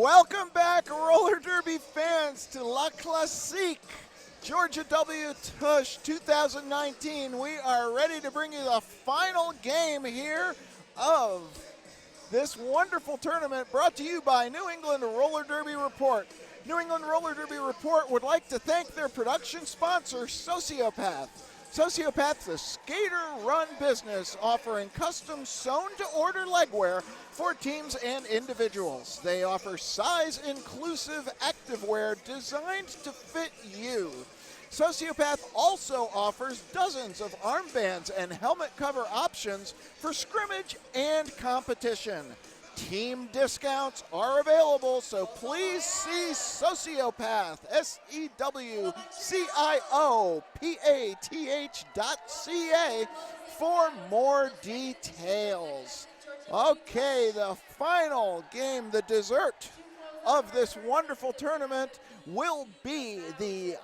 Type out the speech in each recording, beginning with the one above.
Welcome back, roller derby fans, to La Classique Georgia W Tush 2019. We are ready to bring you the final game here of this wonderful tournament, brought to you by New England Roller Derby Report. New England Roller Derby Report would like to thank their production sponsor, Sociopath. Sociopath, the skater-run business offering custom sewn-to-order legwear for teams and individuals. They offer size-inclusive activewear designed to fit you. Sociopath also offers dozens of armbands and helmet cover options for scrimmage and competition. Team discounts are available, so please see Sociopath, SEWCIOPATH.ca for more details. Okay, the final game, the dessert of this wonderful tournament, will be the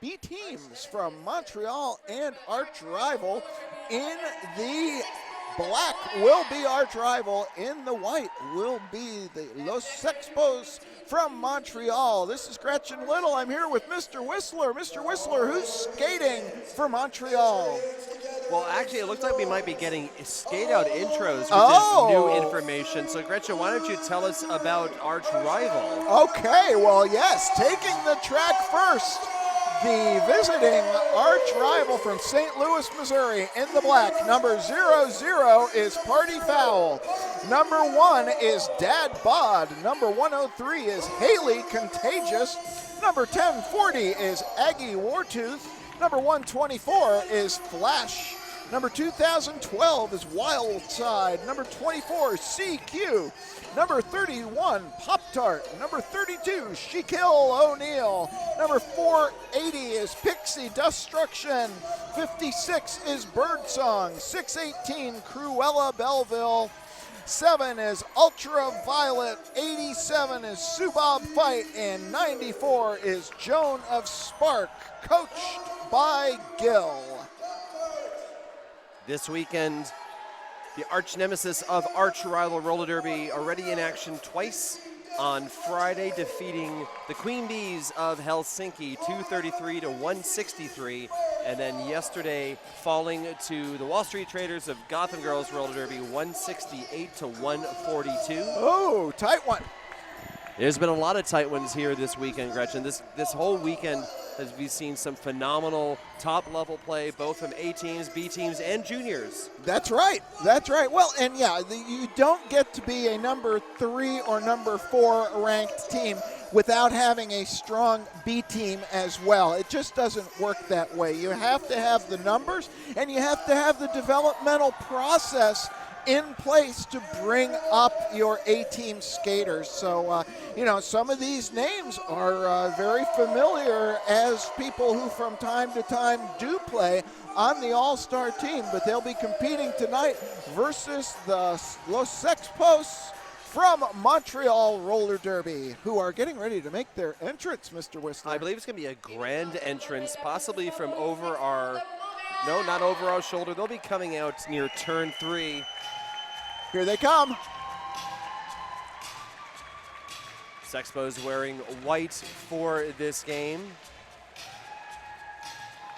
B teams from Montreal and Archrival. In the black will be Archrival. In the white will be the Los Sexpos from Montreal. This is Gretchen Little. I'm here with Mr. Whistler. Mr. Whistler, who's skating for Montreal? Well, actually, it looks like we might be getting skate-out intros, which is new information. So, Gretchen, why don't you tell us about Archrival? Okay, well, yes, taking the track first, the visiting Archrival from St. Louis, Missouri, in the black. Number 00 is Party Foul. Number 1 is Dad Bod. Number 103 is Haley Contagious. Number 1040 is Aggie Wartooth. Number 124 is Flash. Number 2012 is Wild Side. Number 24 is CQ. Number 31, Pop-Tart. Number 32, Shaquille O'Neal. Number 480 is Pixie-Dust, Struction. 56 is Birdsong. 618, Cruella Belleville. 7 is Ultraviolet. 87 is Subob Fight. And 94 is Joan of Spark, coached by Gil. This weekend, the Arch-Nemesis of Archrival Roller Derby already in action twice. On Friday, defeating the Queen Bees of Helsinki 233 to 163, and then yesterday falling to the Wall Street Traders of Gotham Girls Roller Derby 168 to 142. Oh, tight one. There's been a lot of tight ones here this weekend, Gretchen. This whole weekend has we've seen some phenomenal top-level play, both from A teams, B teams, and juniors. That's right. That's right. Well, and yeah, you don't get to be a number 3 or number 4 ranked team without having a strong B team as well. It just doesn't work that way. You have to have the numbers, and you have to have the developmental process in place to bring up your A-team skaters. So, some of these names are very familiar as people who from time to time do play on the All-Star team, but they'll be competing tonight versus the Los Sexpos from Montreal Roller Derby, who are getting ready to make their entrance, Mr. Whistler. I believe it's going to be a grand entrance, possibly from over our, no, not over our shoulder. They'll be coming out near turn 3. Here they come. Sexpos wearing white for this game.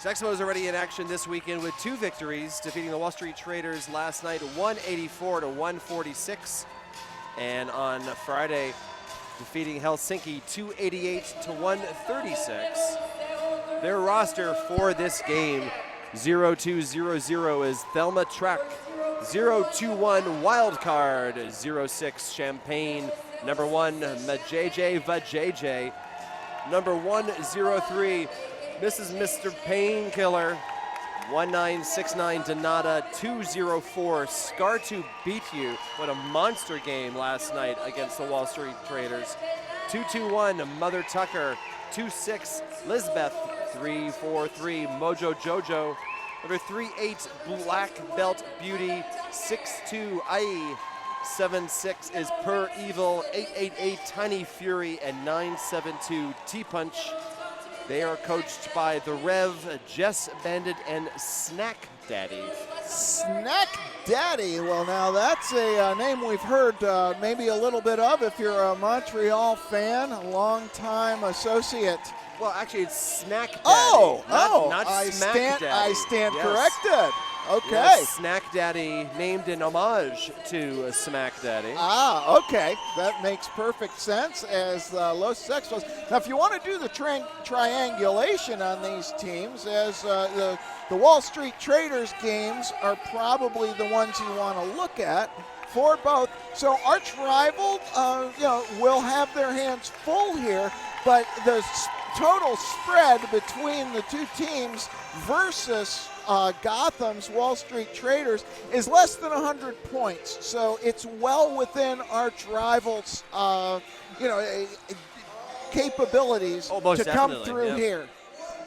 Sexpos already in action this weekend with 2 victories, defeating the Wall Street Traders last night 184 to 146. And on Friday, defeating Helsinki 288 to 136. Their roster for this game, 0200 is Thelma Trek. 021 Wildcard, 06 Champagne, number 1 Majj Vajj, number 103 Mrs. Mr. Painkiller, 1969 Donata, 204 Scar to beat you. What a monster game last night against the Wall Street Traders. 221 Mother Tucker, 26 Lisbeth, 343 Mojo Jojo. Number 38, Black Belt Beauty. 62, Ai. 76 is Per Evil. 888, Tiny Fury. And 972, T-Punch. They are coached by The Rev, Jess Bandit, and Snack Daddy. Snack Daddy. Well, now that's a name we've heard maybe a little bit of if you're a Montreal fan, a longtime associate. Well, actually, it's Snack Daddy. Not Smack Daddy. I stand Yes. corrected. Okay. Yes, Snack Daddy named in homage to Smack Daddy. Okay. That makes perfect sense as Los Sexpos. Now, if you want to do the triangulation on these teams, as the Wall Street Traders games are probably the ones you want to look at for both. So Arch-Rival, will have their hands full here, but the total spread between the two teams versus Gotham's Wall Street Traders is less than 100 points. So it's well within Arch-Rival's, capabilities to come through here.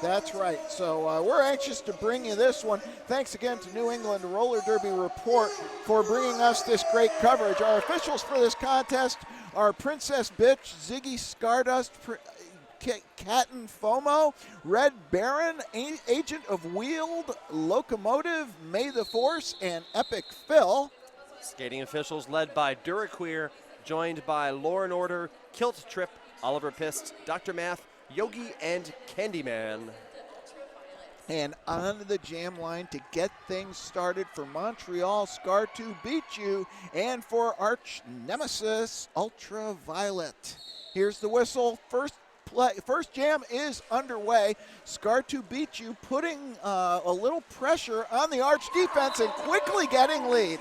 That's right. So we're anxious to bring you this one. Thanks again to New England Roller Derby Report for bringing us this great coverage. Our officials for this contest are Princess Bitch, Ziggy Stardust, Captain FOMO, Red Baron, Agent of Wield, Locomotive, May the Force, and Epic Phil. Skating officials led by Duraqueer, joined by Law & Order, Kilt Trip, Oliver Pist, Dr. Math, Yogi, and Candyman. And on the jam line to get things started for Montreal, Scar to beat you, and for Arch-Nemesis, Ultraviolet. Here's the whistle. First jam is underway. Scar to beat you, putting a little pressure on the Arch defense and quickly getting lead.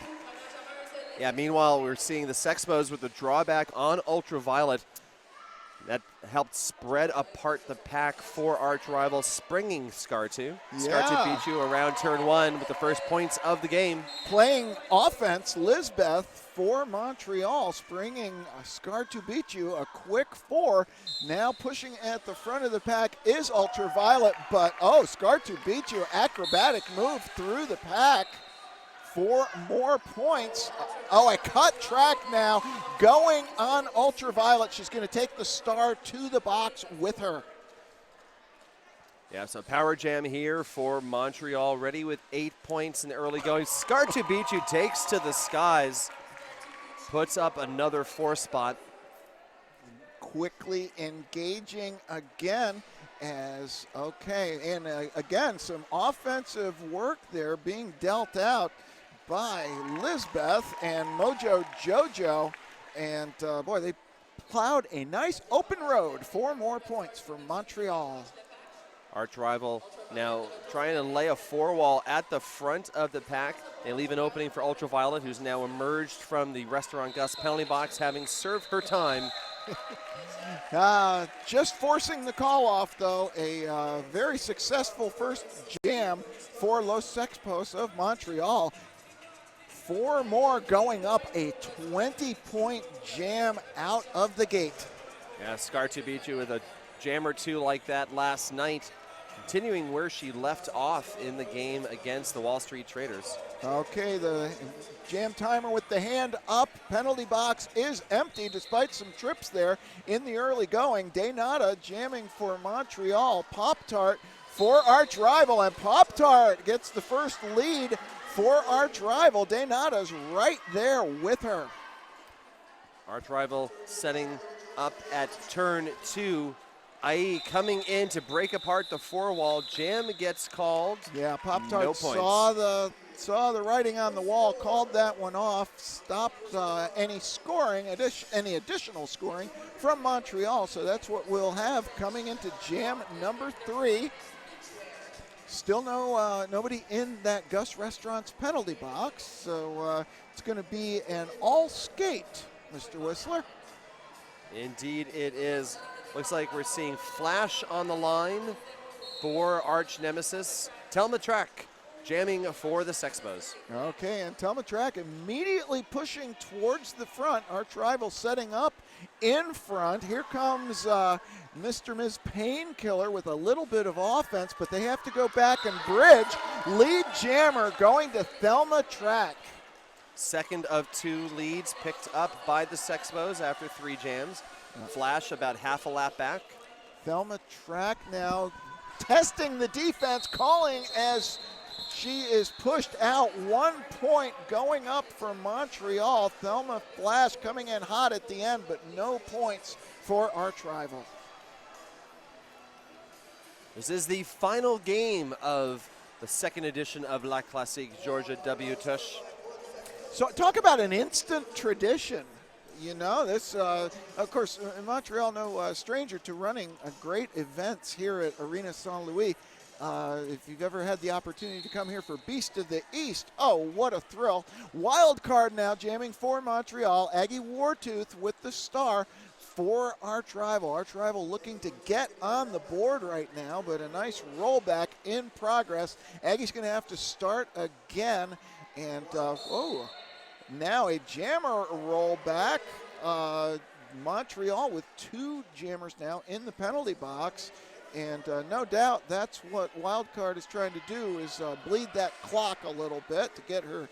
Yeah, meanwhile, we're seeing the Sexpos with the drawback on Ultraviolet. That helped spread apart the pack for Arch-Rival, springing Scar to. Scar to beat you around turn one with the first points of the game. Playing offense, Lisbeth for Montreal, springing Scar to beat you, a quick 4. Now pushing at the front of the pack is Ultraviolet, but Scar to beat you, acrobatic move through the pack. 4 more points. A cut track now going on Ultraviolet. She's going to take the star to the box with her. Yeah, so power jam here for Montreal, ready with 8 points in the early going. Scar to beat you takes to the skies, puts up another 4 spot. Quickly engaging again as, and again, some offensive work there being dealt out by Lisbeth and Mojo Jojo, and they plowed a nice open road. 4 more points for Montreal. Arch-Rival now trying to lay a 4-wall at the front of the pack. They leave an opening for Ultraviolet, who's now emerged from the Restaurant Gus penalty box, having served her time. Just forcing the call off, though. A very successful first jam for Los Sexpos of Montreal. 4 more going up, a 20-point jam out of the gate. Yeah, Scar to beat you with a jam or 2 like that last night, continuing where she left off in the game against the Wall Street Traders. Okay, the jam timer with the hand up. Penalty box is empty despite some trips there in the early going. Daynata jamming for Montreal. Pop-Tart for Arch-Rival, and Pop-Tart gets the first lead for Arch-Rival. Daynata's right there with her. Arch-Rival setting up at turn 2. IE coming in to break apart the 4-wall. Jam gets called. Yeah, Pop-Tart saw the writing on the wall, called that one off, stopped any additional scoring from Montreal. So that's what we'll have coming into jam number 3. Still nobody in that Gus Restaurant's penalty box, so it's going to be an all skate, Mr. Whistler. Indeed it is. Looks like we're seeing Flash on the line for Arch-Nemesis. Telma Track jamming for the Sexpos. Okay, and Telma Track immediately pushing towards the front. Arch-Rival setting up in front. Here comes Mr. Ms. Painkiller with a little bit of offense, but they have to go back and bridge. Lead jammer going to Telma Track. Second of 2 leads picked up by the Sexpos after 3 jams. Flash about half a lap back. Telma Track now testing the defense, calling as She is pushed out 1 point going up for Montreal. Thelma Flash coming in hot at the end, but no points for Archrival. This is the final game of the second edition of La Classique Georgia W Tush. So talk about an instant tradition. You know, this, of course, Montreal, no stranger to running great events here at Arena Saint Louis. If you've ever had the opportunity to come here for Beast of the East, oh, what a thrill. Wild card now jamming for Montreal. Aggie Wartooth with the star for Archrival. Archrival looking to get on the board right now, but a nice rollback in progress. Aggie's going to have to start again. And, now a jammer rollback. Montreal with 2 jammers now in the penalty box. And no doubt that's what Wildcard is trying to do, is bleed that clock a little bit to get her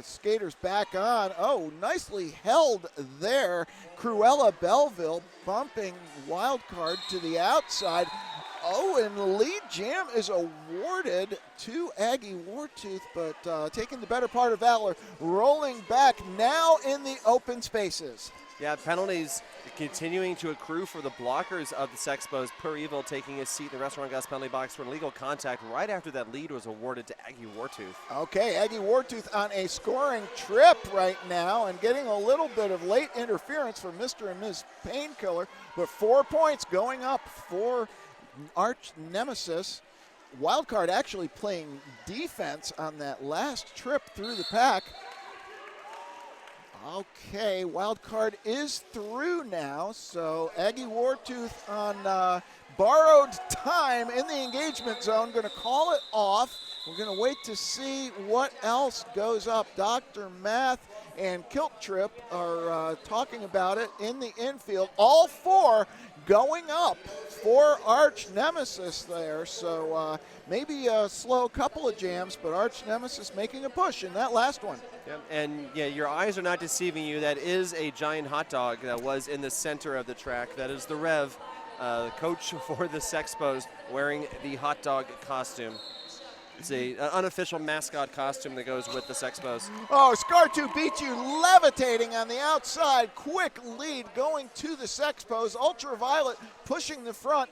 skaters back on. Oh, nicely held there. Cruella Belleville bumping Wildcard to the outside. Oh, and the lead jam is awarded to Aggie Wartooth, but taking the better part of valor, rolling back now in the open spaces. Yeah, penalties continuing to accrue for the blockers of the Sexpos. Per Evil taking his seat in the restaurant gas penalty box for illegal contact right after that lead was awarded to Aggie Wartooth. Okay, Aggie Wartooth on a scoring trip right now and getting a little bit of late interference from Mr. and Ms. Painkiller, but 4 points going up for Arch-Nemesis. Wildcard actually playing defense on that last trip through the pack. Okay, Wildcard is through now, so Aggie Wartooth on borrowed time in the engagement zone, going to call it off. We're going to wait to see what else goes up. Dr. Math and Kilt Trip are talking about it in the infield. All 4 going up for Arch-Nemesis there, so maybe a slow couple of jams, but Arch-Nemesis making a push in that last one. Yep. And yeah, your eyes are not deceiving you. That is a giant hot dog that was in the center of the track. That is the Rev, the coach for the Sexpos, wearing the hot dog costume. It's an unofficial mascot costume that goes with the Sexpos. Oh, Scart beat you, levitating on the outside. Quick lead going to the Sexpos. Ultraviolet pushing the front.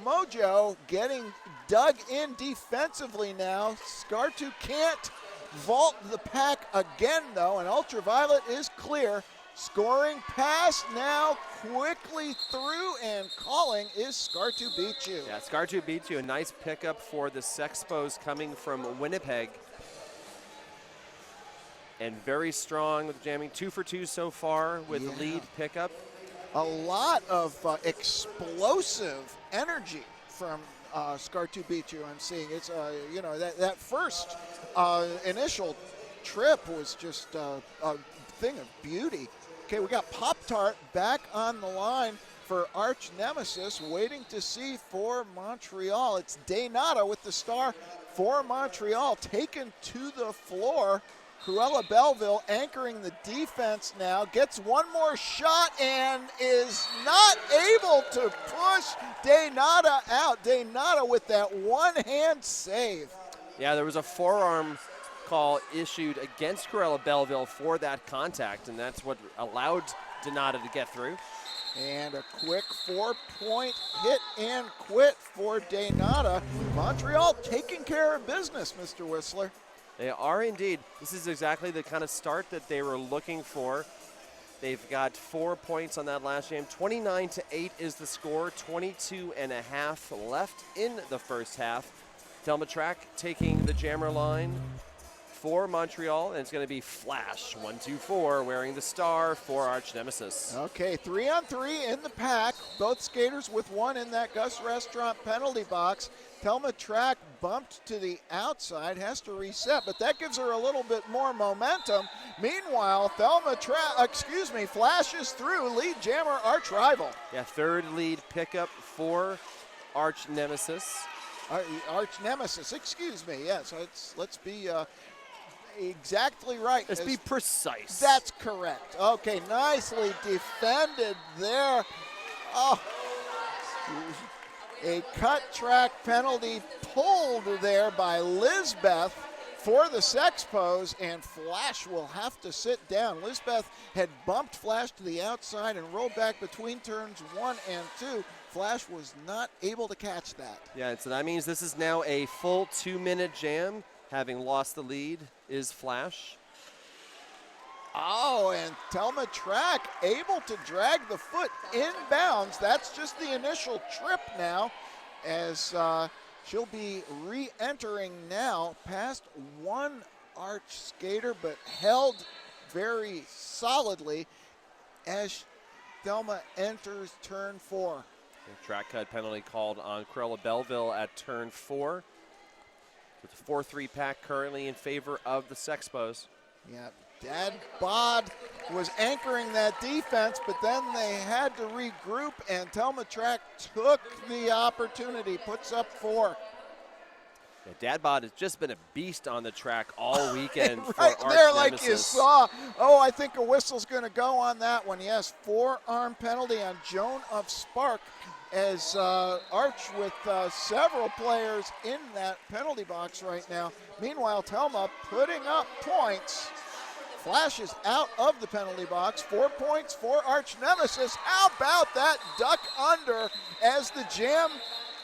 Mojo getting dug in defensively now. Scart can't vault the pack again, though, and Ultraviolet is clear. Scoring pass now quickly through, and calling is Scartu beat you. Yeah, Scartu beat you. A nice pickup for the Sexpos coming from Winnipeg. And very strong with jamming. 2 for 2 so far with lead pickup. A lot of explosive energy from Scartu beat you. I'm seeing it's you know, that first initial trip was just a thing of beauty. Okay, we got Pop-Tart back on the line for Arch-Nemesis, waiting to see for Montreal. It's Daynata with the star for Montreal, taken to the floor. Cruella Belleville anchoring the defense now, gets one more shot and is not able to push Daynata out. Daynata with that one-hand save. Yeah, there was a forearm call issued against Cruella Belleville for that contact, and that's what allowed Daynata to get through. And a quick 4-point hit and quit for Daynata. Montreal taking care of business, Mr. Whistler. They are indeed. This is exactly the kind of start that they were looking for. They've got 4 points on that last game. 29-8 is the score. 22.5 left in the first half. Thelma Track taking the jammer line for Montreal, and it's going to be Flash 1-2-4 wearing the star for Arch-Nemesis. Okay, 3-on-3 in the pack. Both skaters with one in that Gus Restaurant penalty box. Thelma Track bumped to the outside, has to reset, but that gives her a little bit more momentum. Meanwhile, Flash is through. Lead jammer Archrival. Yeah, third lead pickup for Arch-Nemesis. Arch-Nemesis, excuse me. Yes, let's be exactly right. Let's be precise. That's correct. Okay, nicely defended there. Oh, A cut track penalty pulled there by Lisbeth for the Sexpos, and Flash will have to sit down. Lisbeth had bumped Flash to the outside and rolled back between turns 1 and 2. Flash was not able to catch that. Yeah, so that means this is now a full 2-minute jam. Having lost the lead is Flash. Oh, and Thelma Track able to drag the foot inbounds. That's just the initial trip now, as she'll be re-entering now past one Arch skater, but held very solidly as Thelma enters turn 4. The track cut penalty called on Cruella Belleville at turn 4. With a 4-3 pack currently in favor of the Sexpos. Yeah, Dad Bod was anchoring that defense, but then they had to regroup, and Thelma Track took the opportunity, puts up 4. Yeah, Dad Bod has just been a beast on the track all weekend. Right for there, Arch-Nemesis. like you saw. Oh, I think a whistle's going to go on that one. Yes, forearm penalty on Joan of Spark, as Arch with several players in that penalty box right now. Meanwhile, Thelma putting up points. Flash is out of the penalty box. 4 points for Arch-Nemesis. How about that duck under as the jam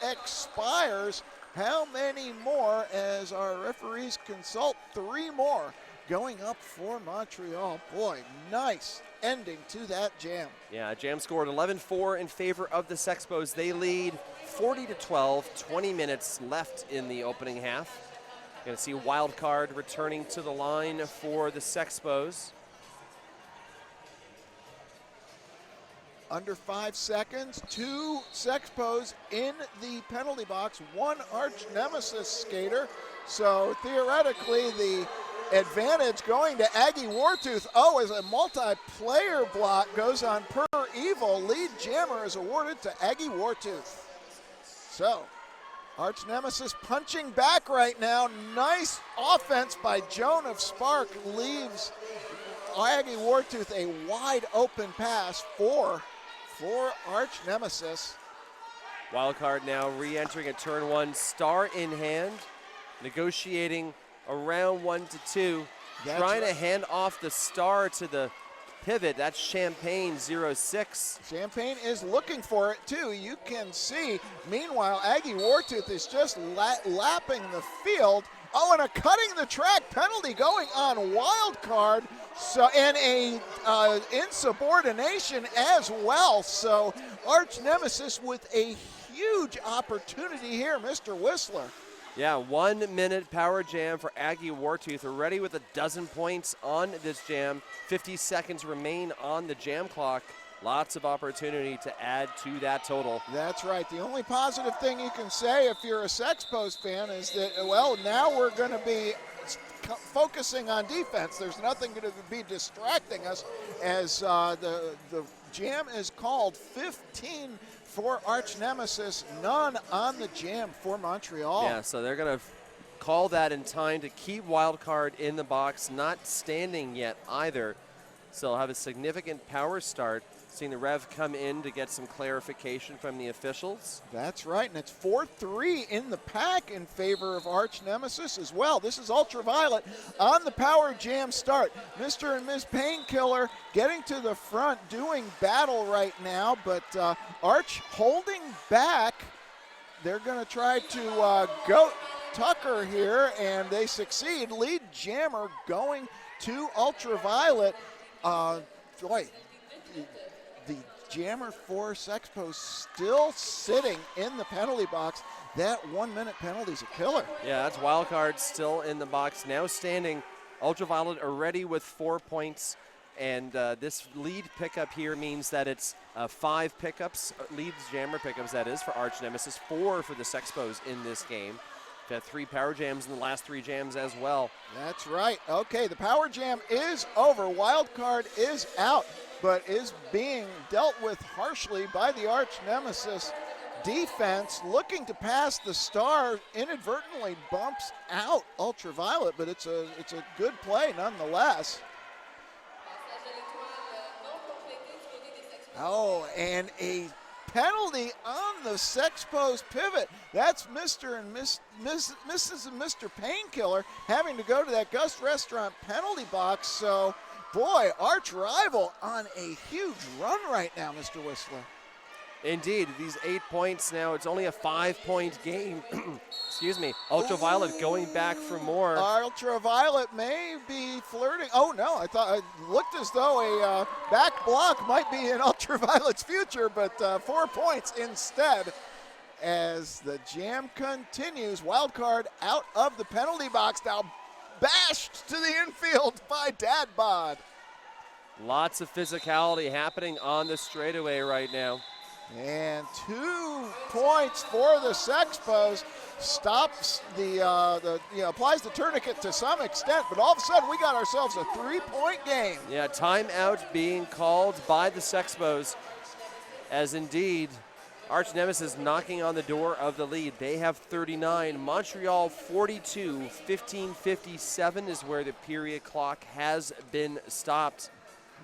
expires? How many more as our referees consult? 3 more going up for Montreal. Boy, nice ending to that jam. Yeah, jam scored 11-4 in favor of the Sexpos. They lead 40-12, 20 minutes left in the opening half. Going to see Wild Card returning to the line for the Sexpos. Under 5 seconds, 2 Sexpos in the penalty box, 1 Arch-Nemesis skater. So theoretically, the advantage going to Aggie Wartooth. Oh, as a multiplayer block goes on Per Evil, lead jammer is awarded to Aggie Wartooth. So, Arch-Nemesis punching back right now. Nice offense by Joan of Spark leaves Aggie Wartooth a wide open pass for Arch-Nemesis. Wildcard now re-entering at turn 1, star in hand, negotiating around 1 to 2, trying to hand off the star to the pivot. That's Champagne 06. Champagne is looking for it too. You can see. Meanwhile, Aggie Wartooth is just lapping the field. Oh, and a cutting the track penalty going on Wild Card. So, and a insubordination as well. So Arch-Nemesis with a huge opportunity here, Mr. Whistler. Yeah, 1 minute power jam for Aggie Wartooth, already with 12 points on this jam. 50 seconds remain on the jam clock. Lots of opportunity to add to that total. That's right. The only positive thing you can say if you're a Sexpos fan is that, well, now we're going to be focusing on defense. There's nothing going to be distracting us as the jam is called. 15 for Arch-Nemesis, none on the jam for Montreal. Yeah, so they're going to call that in time to keep Wildcard in the box, not standing yet either. So they'll have a significant power start. Seeing the Rev come in to get some clarification from the officials. That's right, and it's 4-3 in the pack in favor of Arch-Nemesis as well. This is Ultraviolet on the power jam start. Mr. and Ms. Painkiller getting to the front, doing battle right now, but Arch holding back. They're going to try to go Tucker here, and they succeed. Lead jammer going to Ultraviolet. Boy, the jammer for Sexpos still sitting in the penalty box. That 1 minute penalty is a killer. Yeah, that's Wildcard still in the box, now standing. Ultraviolet already with 4 points, and this lead pickup here means that it's 5 pickups, lead jammer pickups that is, for Arch-Nemesis, 4 for the Sexpos in this game. We've had 3 power jams in the last 3 jams as well. That's right. Okay, the power jam is over. Wildcard is out, but is being dealt with harshly by the Arch-Nemesis defense. Looking to pass the star, inadvertently bumps out Ultraviolet, but it's a good play nonetheless. Oh, and a penalty on the Sexpos pivot. That's Mr. and Mrs. and Mr. Painkiller having to go to that Gust Restaurant penalty box. So, boy, Archrival on a huge run right now, Mr. Whistler. Indeed, these 8 points now, it's only a 5-point game. Excuse me. Ultraviolet going back for more. Ultraviolet may be flirting. Oh, no, I thought it looked as though a back block might be in Ultraviolet's future, but 4 points instead as the jam continues. Wild card out of the penalty box now, bashed to the infield by Dad Bod. Lots of physicality happening on the straightaway right now. And 2 points for the Sexpos. Stops applies the tourniquet to some extent, but all of a sudden we got ourselves a 3-point game. Yeah, timeout being called by the Sexpos, as indeed Arch-Nemesis knocking on the door of the lead. They have 39, Montreal 42, 15:57 is where the period clock has been stopped.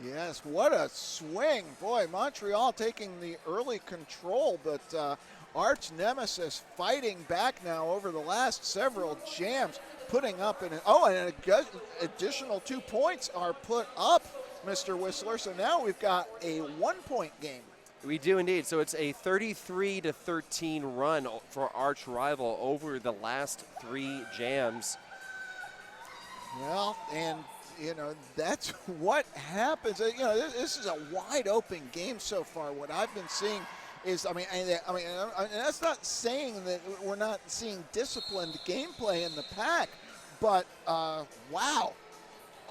Yes, what a swing. Boy, Montreal taking the early control, but Arch-Nemesis fighting back now over the last several jams, putting up an additional 2 points are put up, Mr. Whistler. So now we've got a 1-point game. We do indeed. So it's a 33-13 run for Archrival over the last 3 jams. Well, and that's what happens. This is a wide open game so far. What I've been seeing is, and that's not saying that we're not seeing disciplined gameplay in the pack, but wow.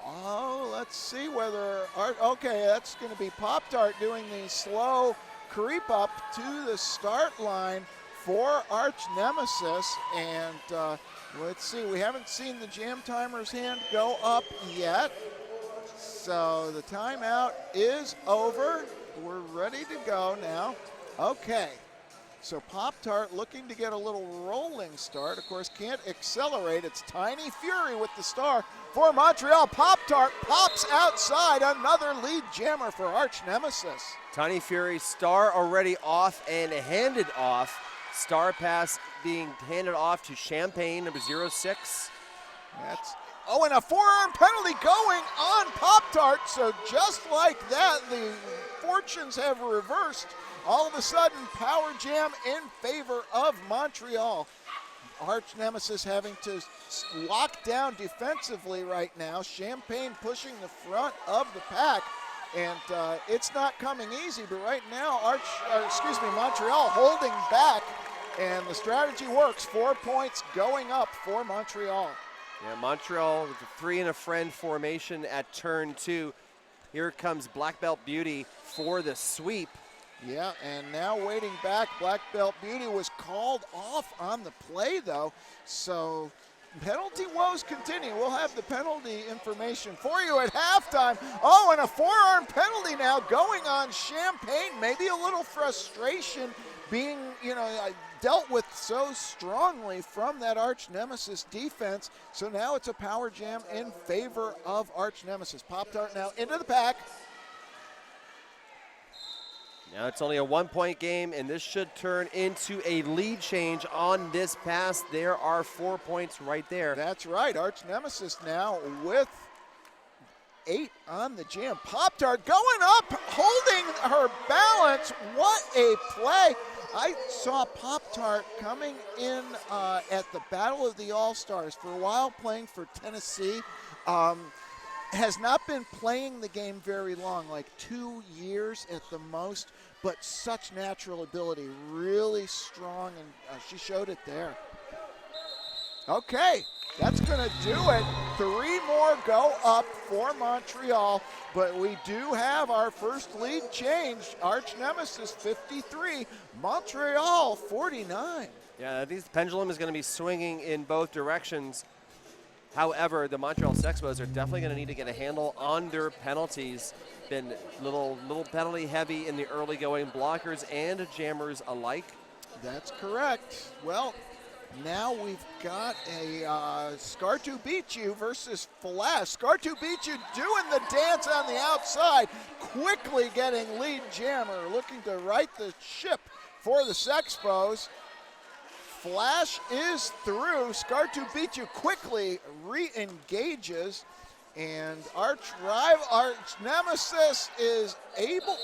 Oh, let's see whether okay, that's going to be Pop-Tart doing the slow creep up to the start line for Arch-Nemesis, and let's see, we haven't seen the jam timer's hand go up yet. So the timeout is over. We're ready to go now. Okay, so Pop-Tart looking to get a little rolling start. Of course, can't accelerate. It's Tiny Fury with the star for Montreal. Pop-Tart pops outside. Another lead jammer for Arch-Nemesis. Tiny Fury, star already off and handed off. Star pass being handed off to Champagne, number 06. And a forearm penalty going on Pop-Tart. So just like that, the fortunes have reversed. All of a sudden, power jam in favor of Montreal. Arch-Nemesis having to lock down defensively right now. Champagne pushing the front of the pack. And it's not coming easy, but right now, Montreal holding back, and the strategy works. 4 points going up for Montreal. Yeah, Montreal with a 3 and a friend formation at turn 2. Here comes Black Belt Beauty for the sweep. Yeah, and now waiting back, Black Belt Beauty was called off on the play, though, so penalty woes continue. We'll have the penalty information for you at halftime. Oh, and a forearm penalty now going on Champagne. Maybe a little frustration being, dealt with so strongly from that Arch-Nemesis defense. So now it's a power jam in favor of Arch-Nemesis. Pop-Tart now into the pack. Now it's only a 1-point game, and this should turn into a lead change on this pass. There are 4 points right there. That's right. Arch-Nemesis now with 8 on the jam. Pop-Tart going up, holding her balance. What a play. I saw Pop-Tart coming in at the Battle of the All-Stars for a while, playing for Tennessee. Has not been playing the game very long, like 2 years at the most, but such natural ability, really strong, and she showed it there. Okay, that's going to do it. 3 more go up for Montreal, but we do have our first lead change. Arch-Nemesis 53, Montreal 49. Yeah, I think the pendulum is going to be swinging in both directions. However, the Montreal Sexpos are definitely going to need to get a handle on their penalties. Been little penalty heavy in the early going, blockers and jammers alike. That's correct. Well, Now we've got a Scart to beat you versus Flash. Scart to beat you doing the dance on the outside, quickly getting lead jammer, looking to right the ship for the Sexpos. Flash is through. Scart to beat you quickly re-engages. And Arch-Nemesis is able,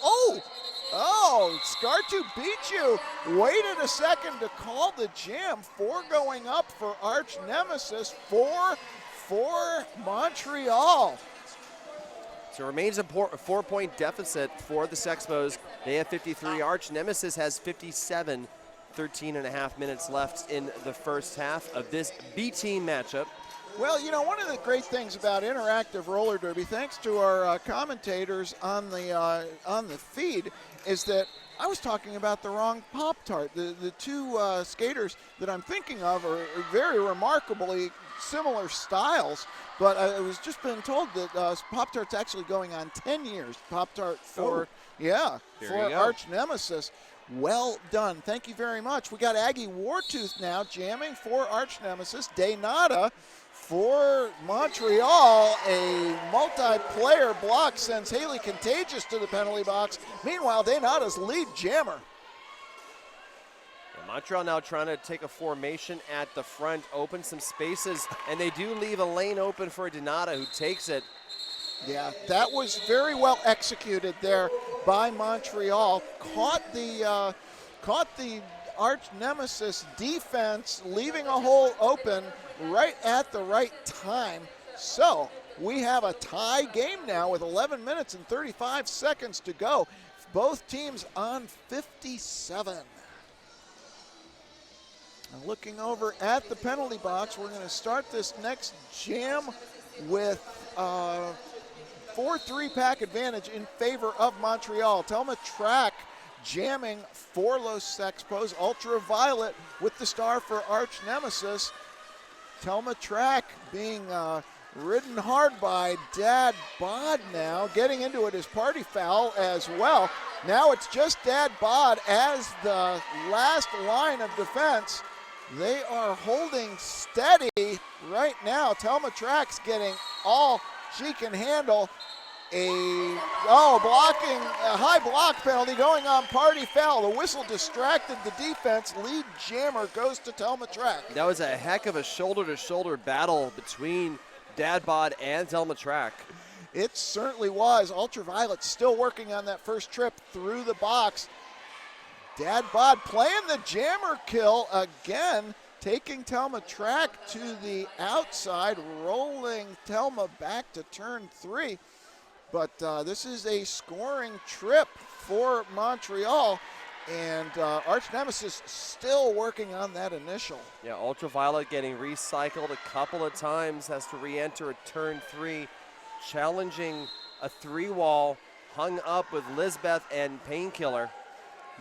Scart to beat you. Waited a second to call the jam. 4 going up for Arch-Nemesis, 4 for Montreal. So it remains a 4-point deficit for the Sexpos. They have 53. Arch-Nemesis has 57. 13.5 minutes left in the first half of this B-team matchup. Well, you know, one of the great things about interactive roller derby, thanks to our commentators on the feed, is that I was talking about the wrong Pop-Tart. The two skaters that I'm thinking of are very remarkably similar styles, but I was just been told that Pop-Tart's actually going on 10 years. Pop-Tart for Arch-Nemesis. Well done. Thank you very much. We got Aggie Wartooth now jamming for Arch-Nemesis. Daynada for Montreal. A multiplayer block sends Haley Contagious to the penalty box. Meanwhile, Daynada's lead jammer. Montreal now trying to take a formation at the front, open some spaces, and they do leave a lane open for Daynada, who takes it. Yeah, that was very well executed there by Montreal. Caught the Arch-Nemesis defense, leaving a hole open right at the right time. So we have a tie game now with 11 minutes and 35 seconds to go. Both teams on 57. And looking over at the penalty box, we're going to start this next jam with 4-3 pack advantage in favor of Montreal. Telma Track jamming for Los Sexpos. Ultraviolet with the star for Arch-Nemesis. Telma Track being ridden hard by Dad Bod now. Getting into it is Party Foul as well. Now it's just Dad Bod as the last line of defense. They are holding steady right now. Telma Track's getting all she can handle. A high block penalty going on Party Foul. The whistle distracted the defense. Lead jammer goes to Telma Track. That was a heck of a shoulder-to-shoulder battle between Dad Bod and Telma Track. It certainly was. Ultraviolet still working on that first trip through the box. Dad Bod playing the jammer kill again, taking Telma Track to the outside, rolling Telma back to turn 3. But this is a scoring trip for Montreal, and Arch-Nemesis still working on that initial. Yeah, Ultraviolet getting recycled a couple of times, has to re-enter a turn 3, challenging a 3-wall, hung up with Lisbeth and Painkiller.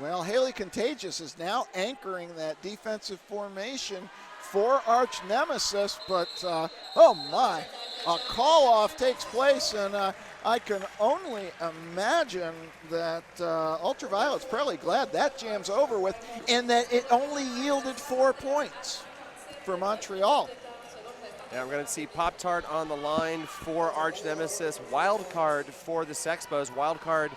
Well, Haley Contagious is now anchoring that defensive formation for Arch-Nemesis, but a call-off takes place, and I can only imagine that Ultraviolet's probably glad that jam's over with and that it only yielded 4 points for Montreal. Yeah, we're going to see Pop-Tart on the line for Arch-Nemesis. Wild card for the Sexpos. Wild card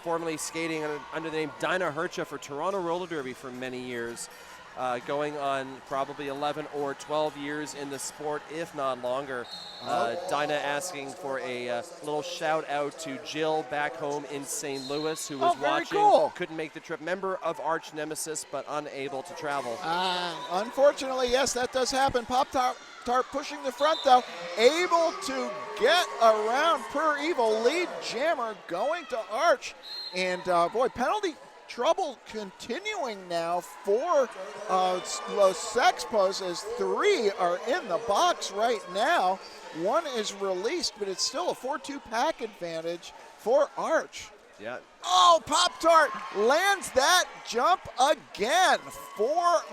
formerly skating under the name Dinah Hercha for Toronto Roller Derby for many years. Going on probably 11 or 12 years in the sport, if not longer. Dinah asking for a little shout out to Jill back home in St. Louis, who was watching, couldn't make the trip. Member of Arch-Nemesis, but unable to travel. Unfortunately, yes, that does happen. Pop-Tart pushing the front, though. Able to get around Per Evil. Lead jammer going to Arch. And, penalty trouble continuing now for Los Sexpos, as 3 are in the box right now. 1 is released, but it's still a 4-2 pack advantage for Arch. Yeah. Oh, Pop-Tart lands that jump again. 4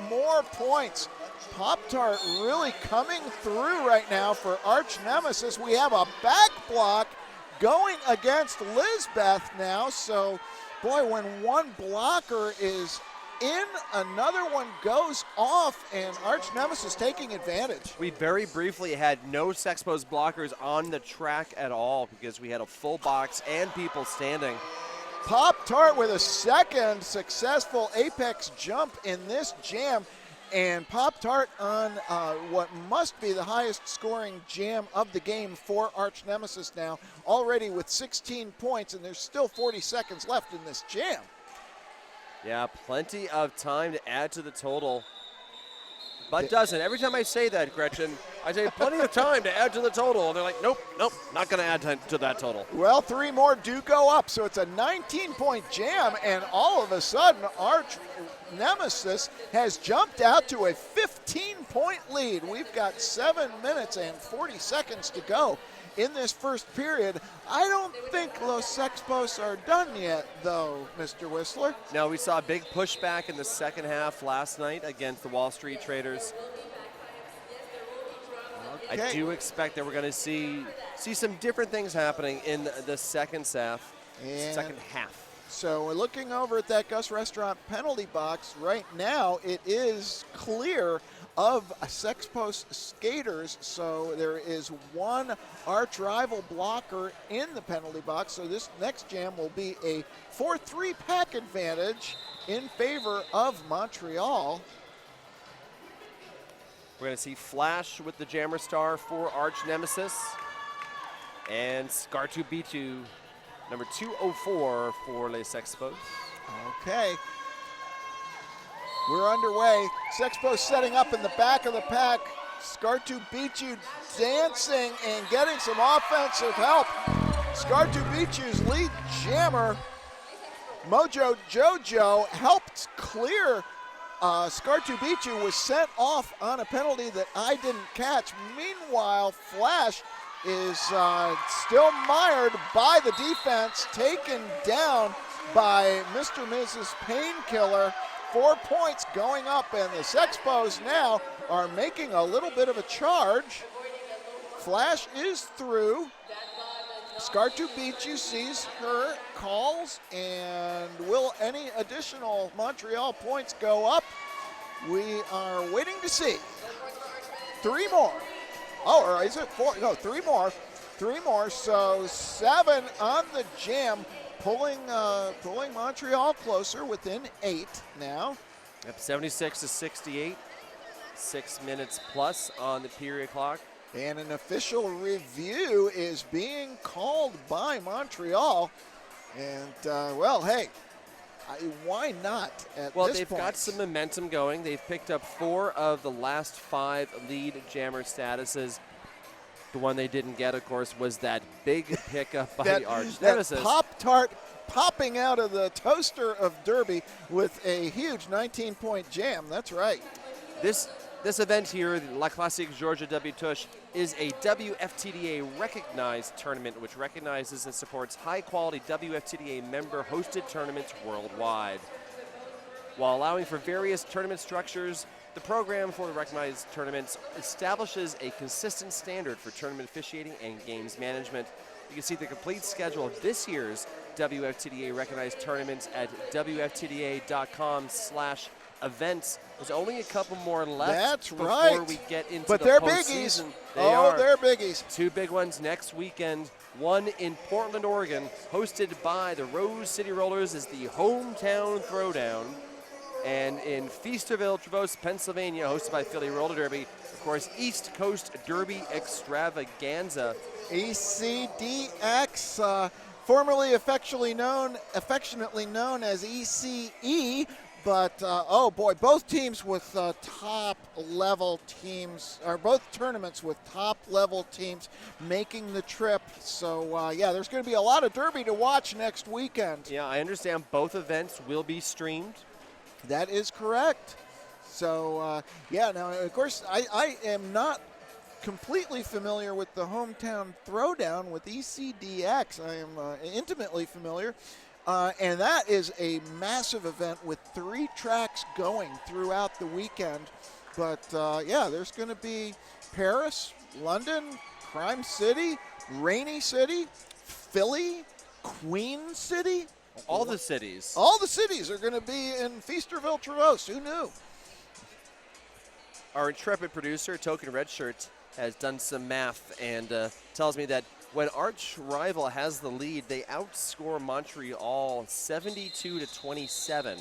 more points. Pop-Tart really coming through right now for Arch-Nemesis. We have a back block going against Lisbeth now, so boy, when one blocker is in, another one goes off, and Arch-Nemesis taking advantage. We very briefly had no Sexpos blockers on the track at all because we had a full box and people standing. Pop-Tart with a second successful apex jump in this jam, and Pop-Tart on what must be the highest scoring jam of the game for Arch-Nemesis now, already with 16 points, and there's still 40 seconds left in this jam. Yeah, plenty of time to add to the total, but doesn't. Every time I say that, Gretchen, I say plenty of time to add to the total, and they're like, nope, not going to add to that total. Well, 3 more do go up, so it's a 19-point jam, and all of a sudden, Arch-Nemesis has jumped out to a 15-point lead. We've got 7 minutes and 40 seconds to go in this first period. I don't think Los Sexpos are done yet, though, Mr. Whistler. No, we saw a big pushback in the second half last night against the Wall Street Traders. Okay. I do expect that we're going to see some different things happening in the second half. So we're looking over at that Gus Restaurant penalty box. Right now, it is clear of Sexpos skaters, so there is one Archrival blocker in the penalty box, so this next jam will be a 4-3 pack advantage in favor of Montreal. We're going to see Flash with the Jammer Star for Arch-Nemesis, and Scart number 204 for Les Sexpos. Okay. We're underway. Sexpos setting up in the back of the pack. Skartubicu dancing and getting some offensive help. Skartubicu's lead jammer, Mojo Jojo, helped clear. Skartubicu was sent off on a penalty that I didn't catch. Meanwhile, Flash is still mired by the defense, taken down by Mr. and Mrs. Painkiller. 4 points going up, and the Sexpos now are making a little bit of a charge. Flash is through. Skartubicu sees her, calls, and will any additional Montreal points go up? We are waiting to see. 3 more. Oh, or is it 4? No, 3 more. 3 more, so 7 on the jam. Pulling Montreal closer within 8 now. Yep, 76-68. 6 minutes plus on the period clock. And an official review is being called by Montreal. And, well, hey, why not at this point? Well, they've got some momentum going. They've picked up 4 of the last 5 lead jammer statuses. The one they didn't get, of course, was that big pickup by Arch-Nemesis. That Pop-Tart popping out of the toaster of Derby with a huge 19-point jam. That's right. This event here, La Classique Georgia W Tush, is a WFTDA-recognized tournament which recognizes and supports high-quality WFTDA member-hosted tournaments worldwide. While allowing for various tournament structures, the program for the recognized tournaments establishes a consistent standard for tournament officiating and games management. You can see the complete schedule of this year's WFTDA recognized tournaments at WFTDA.com/events. There's only a couple more left before we get into the postseason. But they're biggies. They're biggies. 2 big ones next weekend. One in Portland, Oregon, hosted by the Rose City Rollers, is the Hometown Throwdown. And in Feasterville, Traverse, Pennsylvania, hosted by Philly Roller Derby, of course, East Coast Derby Extravaganza. ECDX, formerly affectionately known as ECE, but oh boy, both teams with top-level teams, or both tournaments with top-level teams making the trip. So yeah, there's going to be a lot of Derby to watch next weekend. Yeah, I understand both events will be streamed. That is correct. So, yeah, now, of course, I am not completely familiar with the Hometown Throwdown with ECDX. I am intimately familiar. And that is a massive event with 3 tracks going throughout the weekend. But, yeah, there's going to be Paris, London, Crime City, Rainy City, Philly, Queen City. All the cities. All the cities are going to be in Feasterville, Traverse. Who knew? Our intrepid producer, Token Redshirt, has done some math and tells me that when Arch-Rival has the lead, they outscore Montreal 72-27,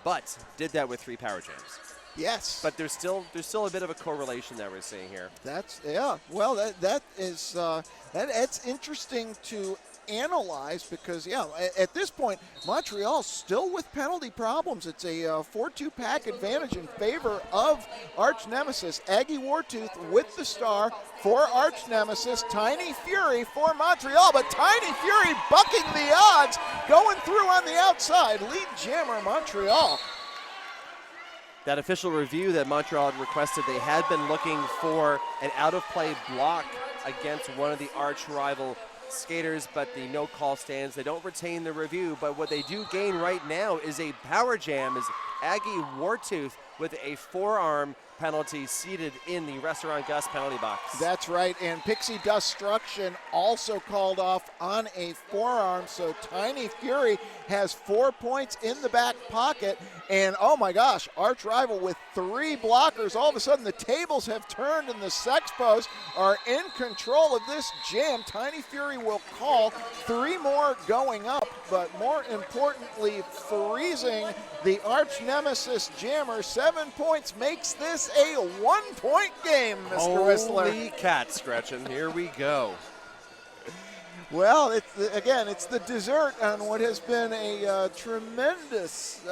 but did that with 3 power jams. Yes. But there's still a bit of a correlation that we're seeing here. Yeah. Well, that's interesting to analyze because, at this point, Montreal's still with penalty problems. It's a 4-2 pack advantage in favor of Arch-Nemesis. Aggie Wartooth with the star for Arch-Nemesis. Tiny Fury for Montreal, but Tiny Fury bucking the odds, going through on the outside. Lead jammer Montreal. That official review that Montreal had requested, they had been looking for an out-of-play block against one of the Arch-Rival skaters, but the no call stands. They don't retain the review, but what they do gain right now is a power jam as Aggie Wartooth with a forearm penalty seated in the Restaurant Gus penalty box. That's right, and Pixie-Dust Struction also called off on a forearm, so Tiny Fury has 4 points in the back pocket, and oh my gosh, Arch-Rival with 3 blockers. All of a sudden the tables have turned and the Sexpos are in control of this jam. Tiny Fury will call 3 more going up, but more importantly, freezing the Arch-Nemesis jammer. 7 points makes this a 1-point game, Mr. Whistler. Holy cats, Gretchen, here we go. Well, it's the dessert on what has been a tremendous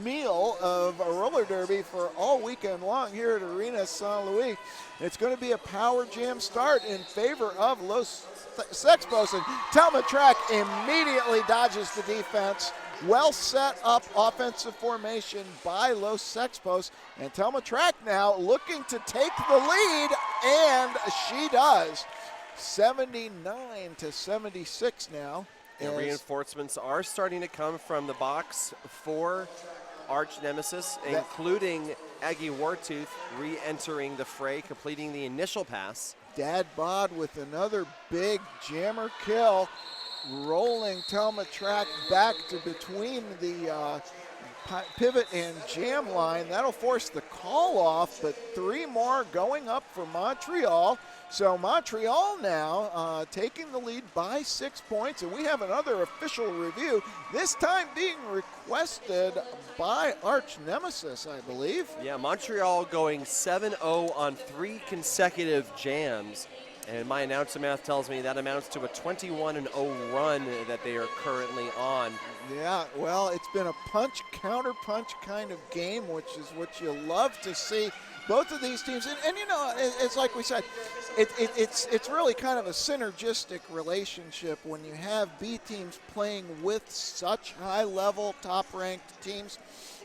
meal of a roller derby for all weekend long here at Arena St. Louis. It's going to be a power jam start in favor of Los Sexpos, and Telma Track immediately dodges the defense. Well set up offensive formation by Los Sexpos, and Telma Track now looking to take the lead, and she does. 79-76 now. And reinforcements are starting to come from the box for Arch-Nemesis, including Aggie Wartooth re-entering the fray, completing the initial pass. Dad Bod with another big jammer kill, rolling Telma Track back to between the pivot and jam line. That'll force the call off, but 3 more going up for Montreal. So Montreal now taking the lead by 6 points, and we have another official review, this time being requested by Arch-Nemesis, I believe. Yeah, Montreal going 7-0 on 3 consecutive jams. And my announcer math tells me that amounts to a 21-0 run that they are currently on. Yeah, well, it's been a punch, counter punch kind of game, which is what you love to see. Both of these teams, and you know, it's like we said, it's really kind of a synergistic relationship when you have B teams playing with such high-level, top-ranked teams,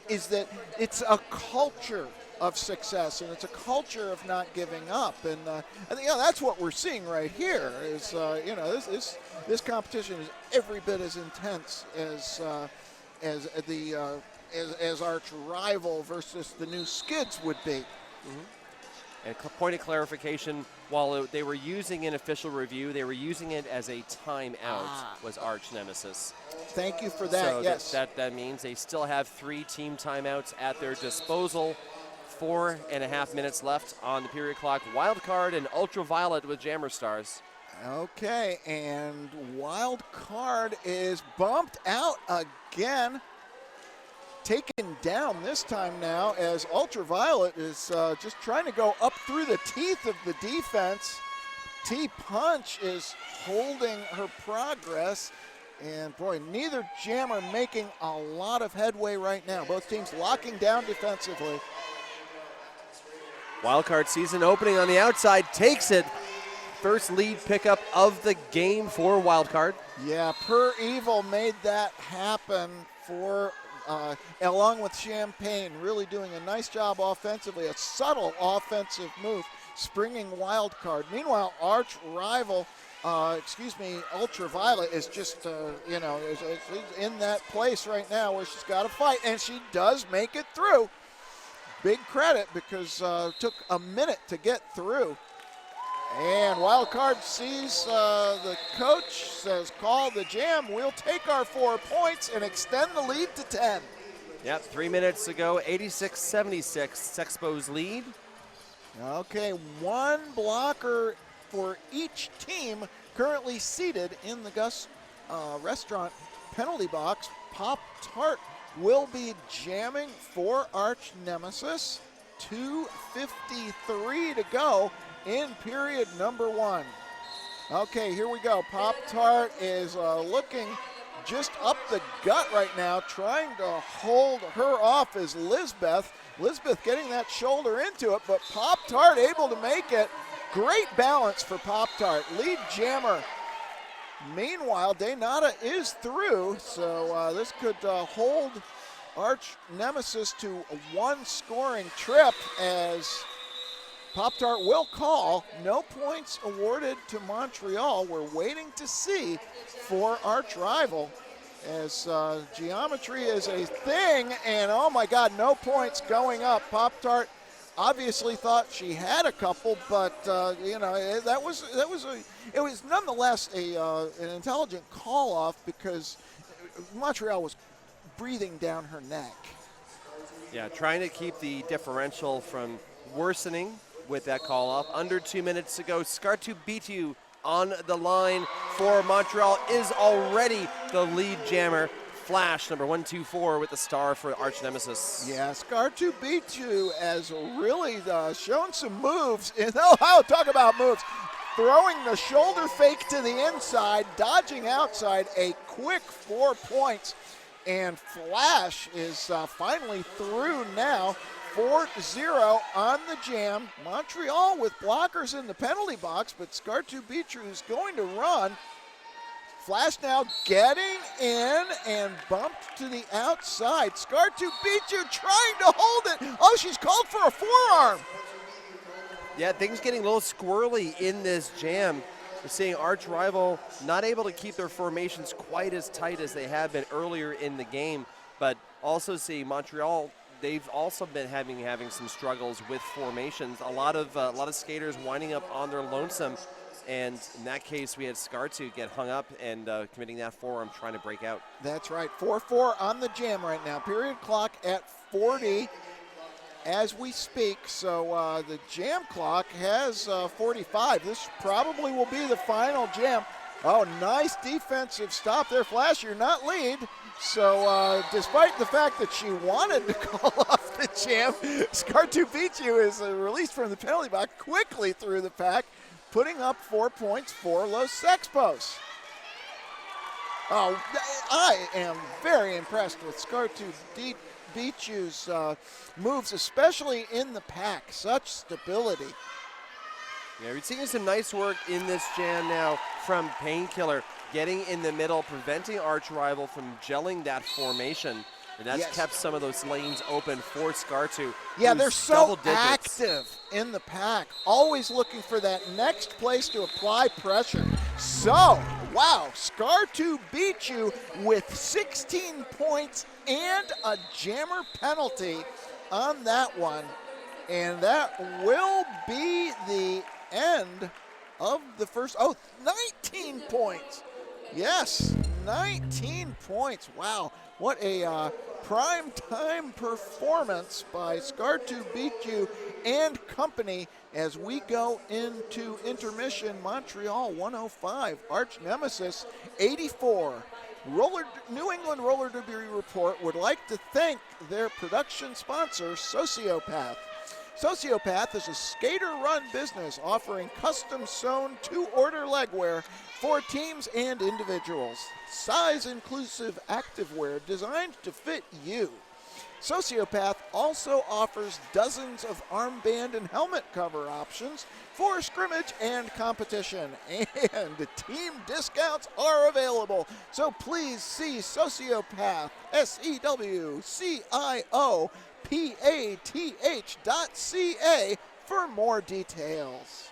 is that it's a culture of success, and it's a culture of not giving up, and I think that's what we're seeing right here. Is this competition is every bit as intense as Arch-Rival versus the new Skids would be. Mm-hmm. And point of clarification: while they were using an official review, they were using it as a timeout. Was Arch-Nemesis. Thank you for that. So yes, that means they still have 3 team timeouts at their disposal. 4.5 minutes left on the period clock. Wild Card and Ultraviolet with Jammer Stars. Okay, and Wild Card is bumped out again. Taken down this time now as Ultraviolet is just trying to go up through the teeth of the defense. T-Punch is holding her progress. And boy, neither jammer making a lot of headway right now. Both teams locking down defensively. Wildcard season opening on the outside, takes it. First lead pickup of the game for Wildcard. Yeah, Per Evil made that happen for, along with Champagne, really doing a nice job offensively, a subtle offensive move, springing Wildcard. Meanwhile, Arch-Rival, Ultraviolet is just, is in that place right now where she's got to fight, and she does make it through. Big credit because it took a minute to get through. And wild card sees the coach, says call the jam. We'll take our 4 points and extend the lead to 10. Yep, 3 minutes ago, 86-76, Sexpos lead. Okay, one blocker for each team currently seated in the Gus restaurant penalty box. Pop Tart will be jamming for Arch-Nemesis. 2:53 to go in period number 1. Okay, here we go. Pop Tart is looking just up the gut right now, trying to hold her off as Lisbeth. Lisbeth getting that shoulder into it, but Pop Tart able to make it. Great balance for Pop Tart. Lead jammer. Meanwhile, Daynata is through, so this could hold Arch-Nemesis to a 1 scoring trip as Pop-Tart will call. No points awarded to Montreal. We're waiting to see for Archrival as geometry is a thing, and oh my God, no points going up. Pop-Tart obviously thought she had a couple, but you know, it was nonetheless an intelligent call off because Montreal was breathing down her neck. Yeah, trying to keep the differential from worsening with that call off. Under 2 minutes to go. Scart to beat you on the line for Montreal is already the lead jammer. Flash number 124 with the star for Arch-Nemesis. Yeah, Scart to beat you has really shown some moves. Oh, talk about moves. Throwing the shoulder fake to the inside, dodging outside, a quick 4 points. And Flash is finally through now. 4-0 on the jam. Montreal with blockers in the penalty box, but Scart to beat you is going to run. Flash now getting in and bumped to the outside. Scart to beat you trying to hold it. Oh, she's called for a forearm. Yeah, things getting a little squirrely in this jam. We're seeing Archrival not able to keep their formations quite as tight as they have been earlier in the game, but also see Montreal, they've also been having some struggles with formations. A lot of skaters winding up on their lonesome, and in that case, we had Scart to get hung up and committing that forearm, trying to break out. That's right, 4-4 on the jam right now. Period clock at 40 as we speak, so the jam clock has 45. This probably will be the final jam. Oh, nice defensive stop there. Flash, you're not lead. So despite the fact that she wanted to call off the jam, Scart to beat you is released from the penalty box quickly through the pack, putting up 4 points for Los Sexpos. Oh, I am very impressed with Scart to beat you's moves, especially in the pack. Such stability. Yeah, we're seeing some nice work in this jam now from Painkiller, getting in the middle, preventing Archrival from gelling that formation. And that's kept some of those lanes open for Scart to. Yeah, they're so active in the pack, always looking for that next place to apply pressure. So, wow, Scart to beat you with 16 points and a jammer penalty on that one. And that will be the end of the first, 19 points. Yes, 19 points. Wow, what a prime time performance by Scart to beat you and company as we go into intermission. Montreal 105, Arch-Nemesis 84. New England Roller Derby Report would like to thank their production sponsor, Sociopath. Sociopath is a skater-run business offering custom-sewn to-order legwear for teams and individuals. Size-inclusive activewear designed to fit you. Sociopath also offers dozens of armband and helmet cover options for scrimmage and competition, and team discounts are available. So please see Sociopath, SEWCIOPATH.ca for more details.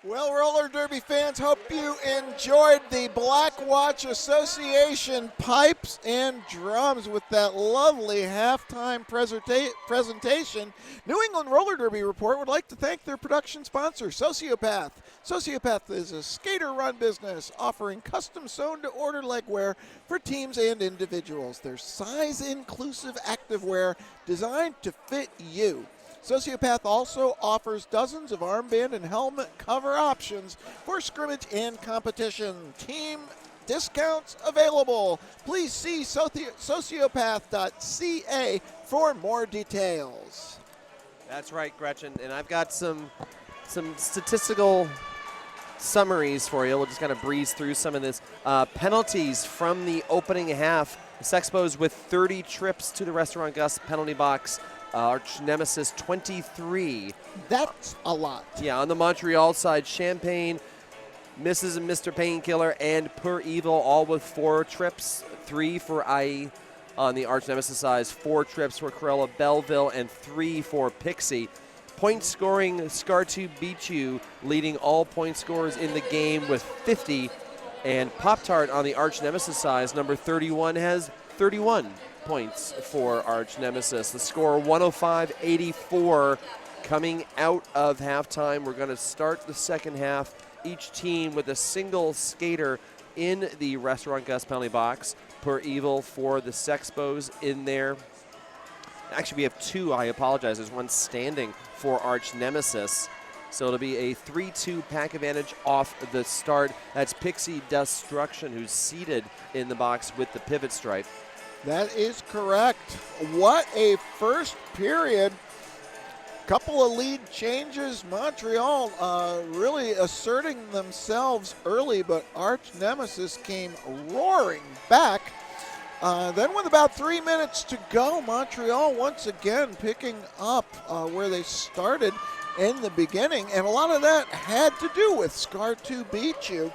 Well, Roller Derby fans, hope you enjoyed the Black Watch Association pipes and drums with that lovely halftime presentation. New England Roller Derby Report would like to thank their production sponsor, Sociopath. Sociopath is a skater-run business offering custom sewn-to-order legwear for teams and individuals. Their size-inclusive activewear designed to fit you. Sociopath also offers dozens of armband and helmet cover options for scrimmage and competition. Team discounts available. Please see sociopath.ca for more details. That's right, Gretchen. And I've got some statistical summaries for you. We'll just kind of breeze through some of this. Penalties from the opening half. Sexpos with 30 trips to the Restaurant Gus penalty box. Arch-Nemesis 23. That's a lot. Yeah, on the Montreal side, Champagne, Mrs. and Mr. Painkiller, and Per Evil, all with 4 trips. 3 for IE on the Arch-Nemesis side, 4 trips for Corella Belleville, and 3 for Pixie. Point scoring, Scart beat you, leading all point scorers in the game with 50. And Pop-Tart on the Arch-Nemesis side, number 31, has 31 points for Arch-Nemesis. The score 105-84 coming out of halftime. We're going to start the second half, each team with a single skater in the Restaurant Gus penalty box. Per Evil for the Sexpos in there. Actually, we have 2, I apologize. There's one standing for Arch-Nemesis. So it'll be a 3-2 pack advantage off the start. That's Pixie-Dust Struction, who's seated in the box with the pivot stripe. That is correct. What a first period. Couple of lead changes. Montreal really asserting themselves early, but Arch-Nemesis came roaring back. Then with about 3 minutes to go, Montreal once again picking up where they started in the beginning, and a lot of that had to do with Scar to beat you.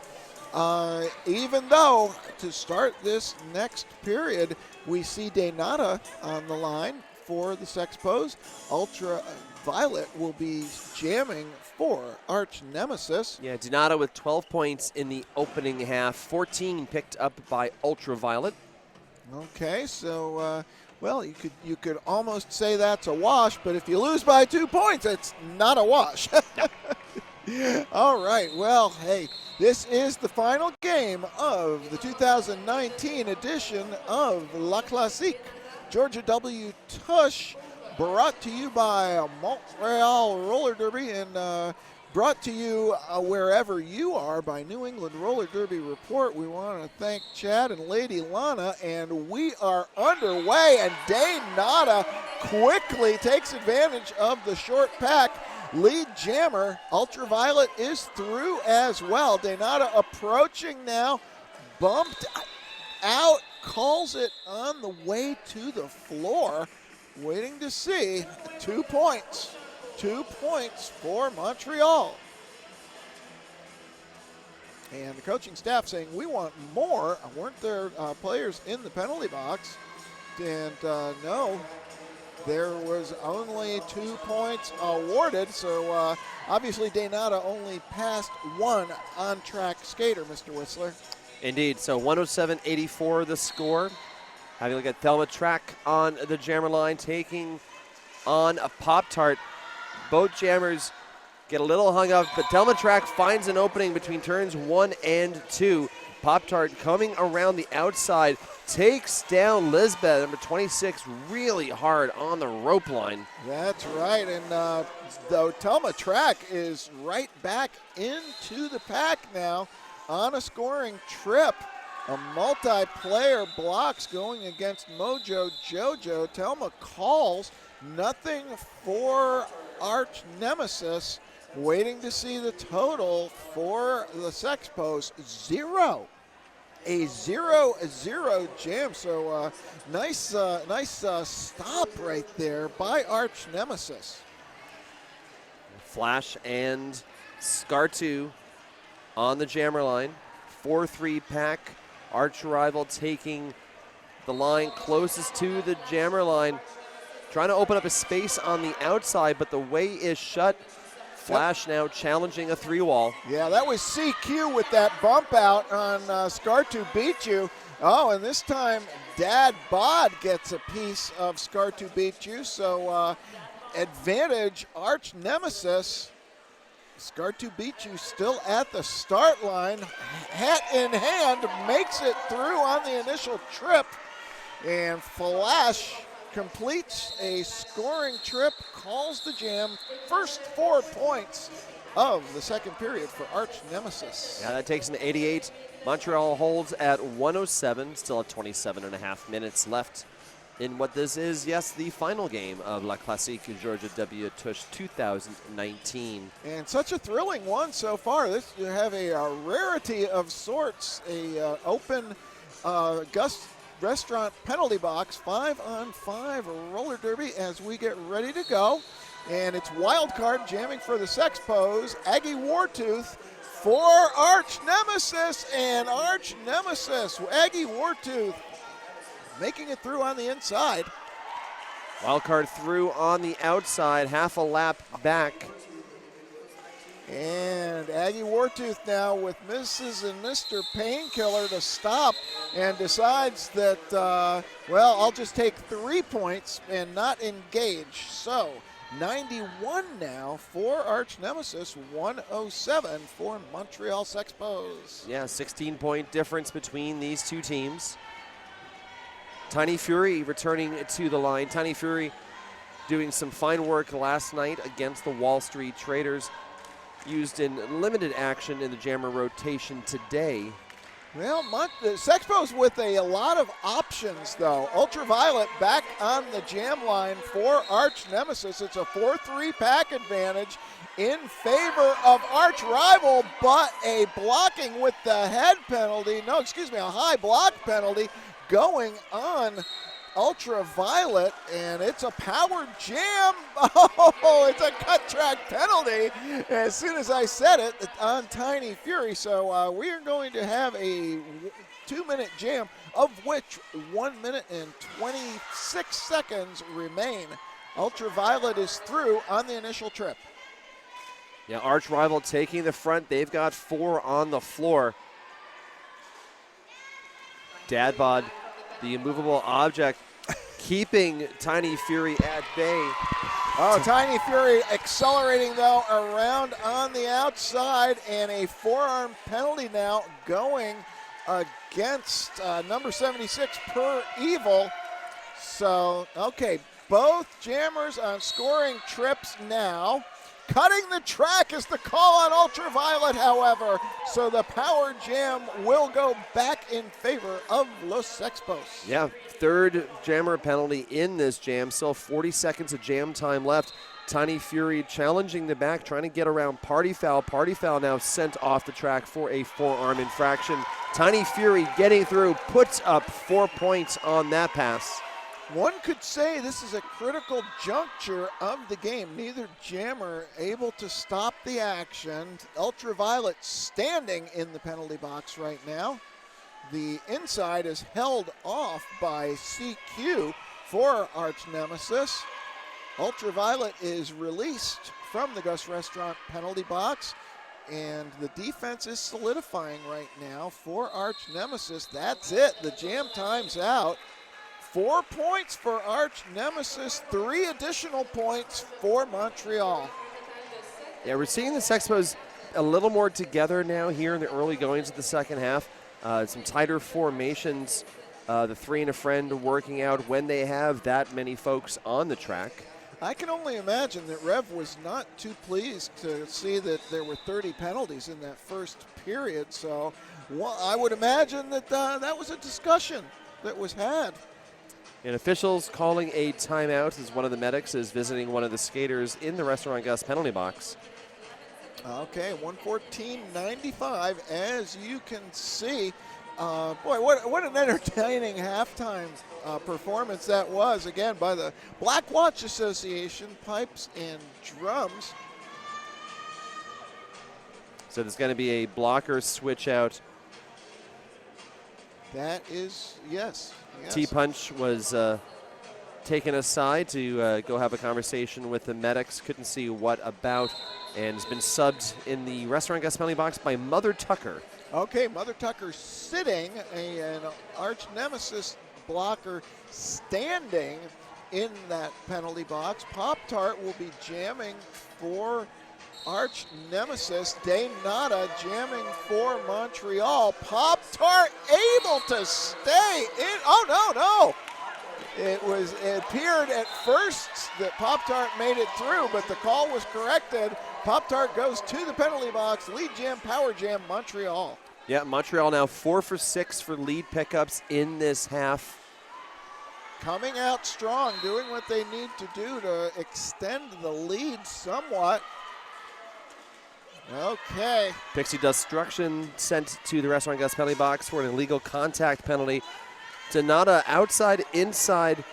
Even though to start this next period, we see Denata on the line for the Sexpos. Ultraviolet will be jamming for Arch-Nemesis. Yeah, Denata with 12 points in the opening half, 14 picked up by Ultraviolet. Okay, so well, you could almost say that's a wash, but if you lose by 2 points, it's not a wash. All right, well, hey, this is the final game of the 2019 edition of La Classique Georgia W Tush, brought to you by Montreal Roller Derby and brought to you wherever you are by New England Roller Derby Report. We want to thank Chad and Lady Lana, and we are underway, and Denata quickly takes advantage of the short pack. Lead jammer, Ultraviolet, is through as well. Denata approaching now, bumped out, calls it on the way to the floor. Waiting to see 2 points. 2 points for Montreal. And the coaching staff saying, we want more. Weren't there players in the penalty box? And no, there was only 2 points awarded. So obviously Denata only passed one on-track skater, Mr. Whistler. Indeed, so 107-84 the score. Having a look at Thelma Track on the jammer line, taking on a Pop-Tart. Both jammers get a little hung up, but Thelma Track finds an opening between turns 1 and 2. Pop-Tart coming around the outside, takes down Lisbeth, number 26, really hard on the rope line. That's right, and though Thelma Track is right back into the pack now on a scoring trip. A multiplayer blocks going against Mojo Jojo. Thelma calls, nothing for Arch-Nemesis. Waiting to see the total for the Sexpos, 0. A 0-0 jam, so nice stop right there by Arch-Nemesis. Flash and Scar2 on the jammer line. 4-3 pack. Archrival taking the line closest to the jammer line. Trying to open up a space on the outside, but the way is shut Flash now challenging a 3-wall. Yeah, that was CQ with that bump out on Scart to beat you. Oh, and this time Dad Bod gets a piece of Scart to beat you. So advantage Arch-Nemesis. Scart to beat you still at the start line. Hat in hand, makes it through on the initial trip. And Flash completes a scoring trip, calls the jam. First 4 points of the second period for Arch-Nemesis. Yeah, that takes an 88. Montreal holds at 107, still at 27.5 minutes left in what this is, yes, the final game of La Classique Georgia W Tush 2019. And such a thrilling one so far. You have a rarity of sorts, a open Gus Restaurant penalty box, 5-on-5 roller derby as we get ready to go. And it's wild card jamming for the Sexpos. Aggie Wartooth for Arch-Nemesis, and Arch-Nemesis, Aggie Wartooth making it through on the inside. Wildcard through on the outside, half a lap back. And Aggie Wartooth now with Mrs. and Mr. Painkiller to stop, and decides that, well, I'll just take 3 points and not engage. So 91 now for Arch-Nemesis, 107 for Montreal Sexpos. Yeah, 16-point difference between these two teams. Tiny Fury returning to the line. Tiny Fury doing some fine work last night against the Wall Street Traders. Used in limited action in the jammer rotation today. Well, the Sexpos with a lot of options, though. Ultraviolet back on the jam line for Arch-Nemesis. It's a 4-3 pack advantage in favor of Archrival, but a blocking with the head penalty. No, excuse me, a high block penalty going on Ultraviolet, and it's a powered jam. Oh, it's a cut track penalty as soon as I said it on Tiny Fury. So we are going to have a 2-minute jam, of which 1 minute and 26 seconds remain. Ultraviolet is through on the initial trip. Yeah, Archrival taking the front. They've got 4 on the floor. Dadbod, the immovable object, keeping Tiny Fury at bay. Oh, Tiny Fury accelerating, though, around on the outside, and a forearm penalty now going against number 76, Per Evil. So, okay, both jammers on scoring trips now. Cutting the track is the call on Ultraviolet, however. So the power jam will go back in favor of Los Sexpos. Yeah, third jammer penalty in this jam. Still 40 seconds of jam time left. Tiny Fury challenging the back, trying to get around Party Foul. Party Foul now sent off the track for a forearm infraction. Tiny Fury getting through, puts up 4 points on that pass. One could say this is a critical juncture of the game. Neither jammer able to stop the action. Ultraviolet standing in the penalty box right now. The inside is held off by CQ for Arch-Nemesis. Ultraviolet is released from the Gus Restaurant penalty box, and the defense is solidifying right now for Arch-Nemesis. That's it. The jam time's out. 4 points for Arch-Nemesis, 3 additional points for Montreal. Yeah, we're seeing the Sexpos a little more together now here in the early goings of the second half. Some tighter formations, the 3 and a friend working out when they have that many folks on the track. I can only imagine that Rev was not too pleased to see that there were 30 penalties in that first period. So I would imagine that that was a discussion that was had. And officials calling a timeout as one of the medics is visiting one of the skaters in the Restaurant Gus penalty box. Okay, 114.95, as you can see. Boy, what an entertaining halftime performance that was, again, by the Black Watch Association, pipes and drums. So there's going to be a blocker switch out. That is, yes. T-Punch was taken aside to go have a conversation with the medics. Couldn't see what about. and has been subbed in the restaurant guest penalty box by Mother Tucker. Okay, Mother Tucker sitting, an Arch-Nemesis blocker standing in that penalty box. Pop-Tart will be jamming for Arch-Nemesis. Day Nada jamming for Montreal. Pop-Tart able to stay in. Oh, no. It appeared at first that Pop-Tart made it through, but the call was corrected. Pop-Tart goes to the penalty box. Lead jam, power jam, Montreal. Yeah, Montreal now 4 for 6 for lead pickups in this half. Coming out strong, doing what they need to do to extend the lead somewhat. Okay. Pixie-Dust Struction sent to the restaurant guest penalty box for an illegal contact penalty. Donata outside, inside,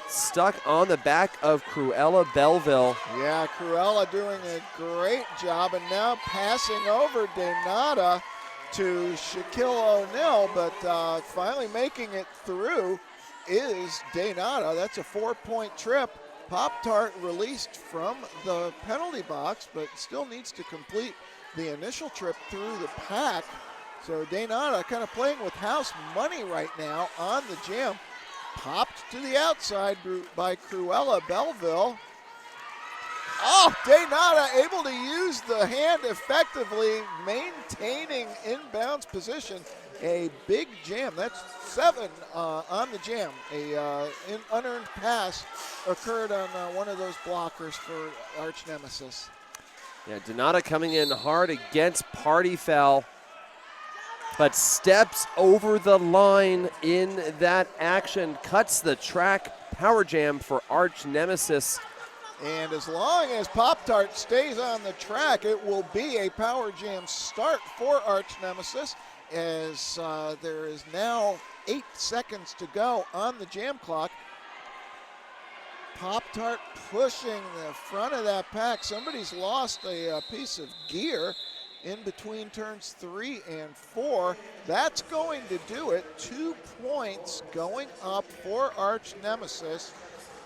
stuck on the back of Cruella Belleville. Yeah, Cruella doing a great job, and now passing over Donata to Shaquille O'Neal, but finally making it through is Donata. That's a 4-point trip. Pop-Tart released from the penalty box, but still needs to complete the initial trip through the pack. So Donata kind of playing with house money right now on the jam. Popped to the outside by Cruella Belleville. Oh, Donata able to use the hand effectively, maintaining inbounds position. A big jam. That's 7 on the jam. An unearned pass occurred on one of those blockers for Arch-Nemesis. Yeah, Donata coming in hard against Party Foul, but steps over the line in that action, cuts the track. Power jam for Arch-Nemesis. And as long as Pop-Tart stays on the track, it will be a power jam start for Arch-Nemesis, as there is now 8 seconds to go on the jam clock. Pop-Tart pushing the front of that pack. Somebody's lost a piece of gear in between turns 3 and 4. That's going to do it. 2 points going up for Arch-Nemesis.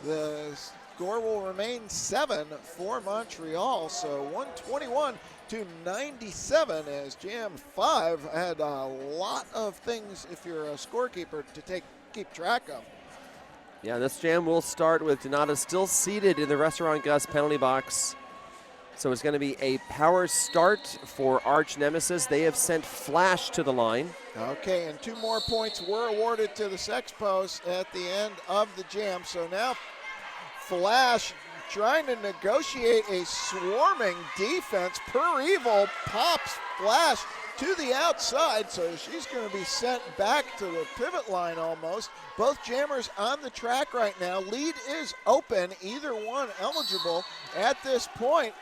The score will remain 7 for Montreal, so 121 to 97 as Jam 5 had a lot of things, if you're a scorekeeper, to keep track of. Yeah, this jam will start with Donata still seated in the restaurant guest penalty box. So it's going to be a power start for Arch-Nemesis. They have sent Flash to the line. Okay, and 2 more points were awarded to the Sexpos at the end of the jam. So now Flash trying to negotiate a swarming defense. Per Evil pops Flash to the outside, so she's going to be sent back to the pivot line almost. Both jammers on the track right now. Lead is open, either one eligible at this point.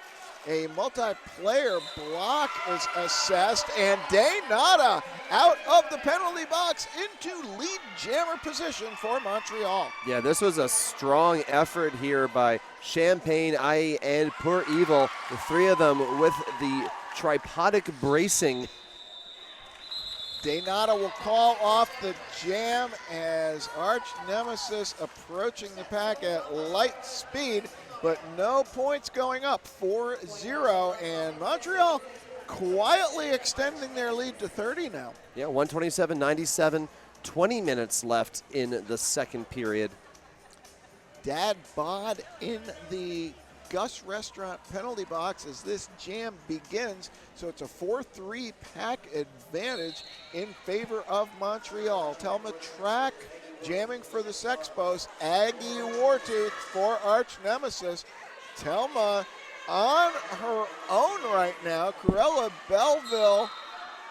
A multiplayer block is assessed, and Day Nada out of the penalty box into lead jammer position for Montreal. Yeah, this was a strong effort here by Champagne, IE, and Per Evil. The 3 of them with the tripodic bracing. Day Nada will call off the jam as Arch-Nemesis approaching the pack at light speed, but no points going up, 4-0, and Montreal quietly extending their lead to 30 now. Yeah, 127-97, 20 minutes left in the second period. Dad bod in the Gus Restaurant penalty box as this jam begins, so it's a 4-3 pack advantage in favor of Montreal. Telma Track jamming for the Sexpos. Aggie Wartooth for Arch-Nemesis. Telma on her own right now. Cruella Belleville,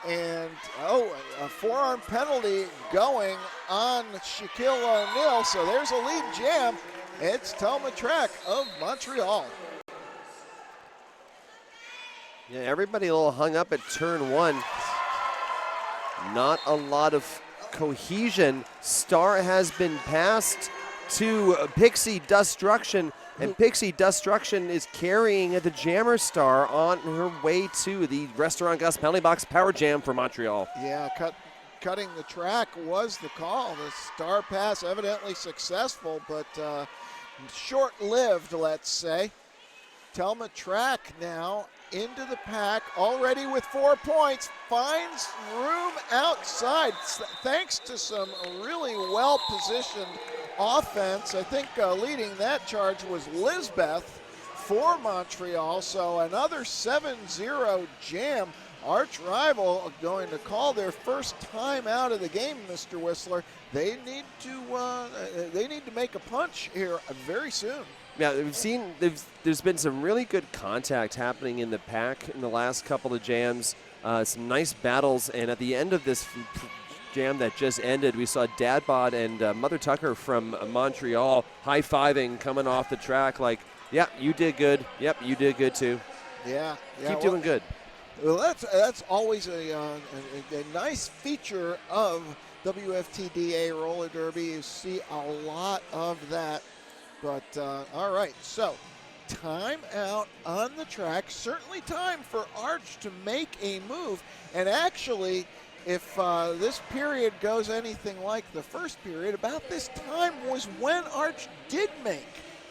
and a forearm penalty going on Shaquille O'Neal. So there's a lead jam. It's Telma Track of Montreal. Yeah, everybody a little hung up at turn 1. Not a lot of cohesion. Star has been passed to Pixie-Dust Struction, and Pixie-Dust Struction is carrying the Jammer Star on her way to the Restaurant Gus penalty box power jam for Montreal. Yeah, cutting the track was the call. The Star pass evidently successful, but short-lived, let's say. Telma Track now into the pack, already with 4 points, finds room outside thanks to some really well-positioned offense. I think leading that charge was Lisbeth for Montreal, so another 7-0 jam. Arch-Rival going to call their first time out of the game, Mr. Whistler. They need to make a punch here very soon. Yeah, we've seen there's been some really good contact happening in the pack in the last couple of jams. Some nice battles, and at the end of this jam that just ended, we saw Dadbod and Mother Tucker from Montreal high-fiving coming off the track like, yeah, you did good. Yep, you did good too. Yeah. Keep doing good. Well, that's always a nice feature of WFTDA Roller Derby. You see a lot of that. But, all right, so time out on the track. Certainly time for Arch to make a move. And actually, if this period goes anything like the first period, about this time was when Arch did make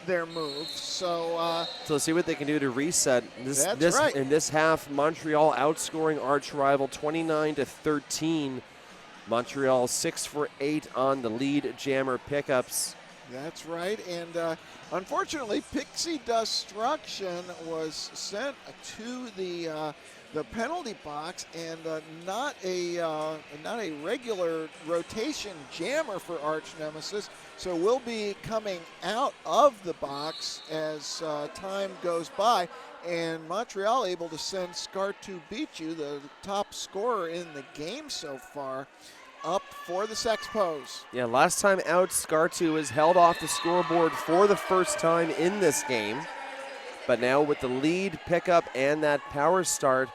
their move. So see what they can do to reset. Right. In this half, Montreal outscoring Arch-Rival 29-13. Montreal 6 for 8 on the lead jammer pickups. That's right, and unfortunately, Pixie-Dust Struction was sent to the penalty box, and not a regular rotation jammer for Arch-Nemesis. So we'll be coming out of the box as time goes by, and Montreal able to send Scart to beat you, the top scorer in the game so far, up for the Sexpos. Yeah, last time out, Scart was held off the scoreboard for the first time in this game. But now with the lead pickup and that power start,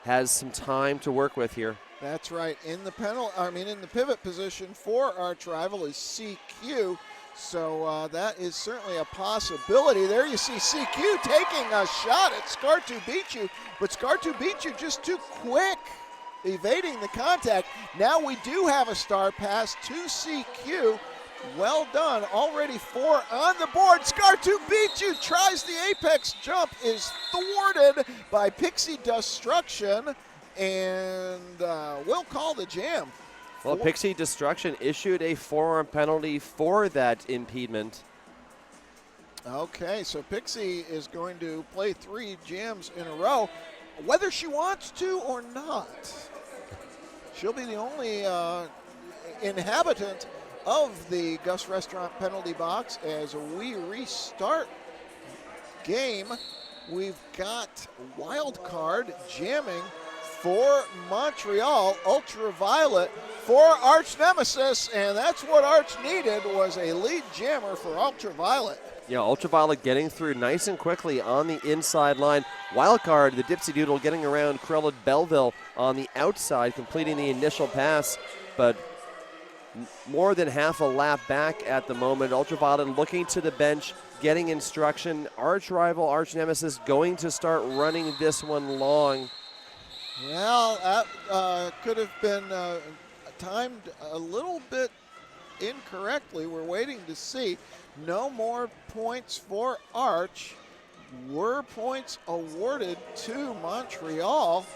has some time to work with here. That's right. In the pivot position for Arch-Rival is CQ. So that is certainly a possibility. There you see CQ taking a shot at Scart to beat you, but Scart to beat you just too quick, evading the contact. Now we do have a star pass to CQ. Well done. Already 4 on the board. Scart to beat you. Tries the apex jump. Is thwarted by Pixie-Dust Struction. And we'll call the jam. Well, Pixie-Dust issued a forearm penalty for that impediment. Okay, so Pixie is going to play 3 jams in a row, whether she wants to or not. She'll be the only inhabitant of the Gus Restaurant penalty box as we restart game. We've got wild card jamming for Montreal, Ultraviolet for Arch-Nemesis, and that's what Arch needed, was a lead jammer for Ultraviolet. Yeah, Ultraviolet getting through nice and quickly on the inside line. Wildcard, the Dipsy Doodle getting around Krellid Belleville on the outside, completing the initial pass, but more than half a lap back at the moment. Ultraviolet looking to the bench, getting instruction. Arch-Rival, Arch-Nemesis going to start running this one long. Well, that could have been timed a little bit incorrectly. We're waiting to see. No more points for Arch. Were points awarded to Montreal.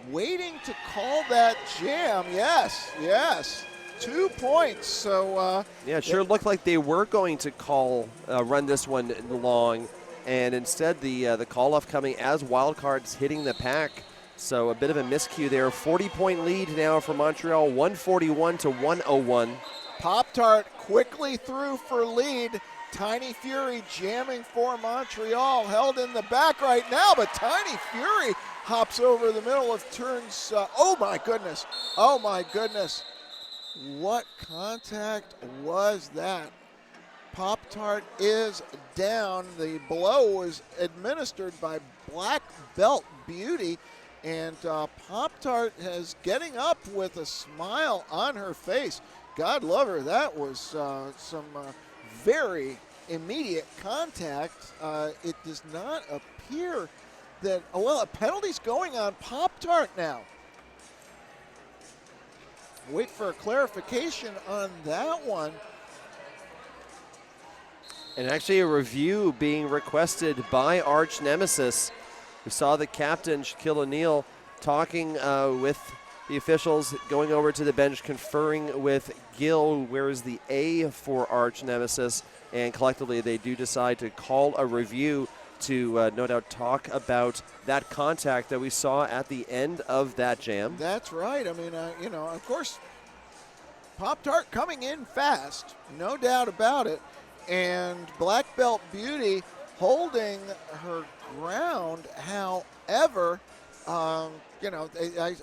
Waiting to call that jam. Yes. 2 points. So yeah, it sure looked like they were going to run this one long, and instead the call off coming as wildcards hitting the pack. So a bit of a miscue there. 40-point lead now for Montreal, 141 to 101. Pop-Tart quickly through for lead. Tiny Fury jamming for Montreal, held in the back right now, but Tiny Fury hops over the middle of turns. Oh my goodness. What contact was that? Pop-Tart is down. The blow was administered by Black Belt Beauty, and Pop-Tart is getting up with a smile on her face. God love her. That was some very immediate contact. It does not appear that, a penalty's going on Pop-Tart now. Wait for a clarification on that one. And actually a review being requested by Arch-Nemesis. We saw the captain, Shaquille O'Neal, talking with the officials, going over to the bench, conferring with Gil, where is the A for Arch-Nemesis, and collectively they do decide to call a review to no doubt talk about that contact that we saw at the end of that jam. That's right. I mean, you know, of course, Pop-Tart coming in fast, no doubt about it, and Black Belt Beauty holding her ground. However, you know,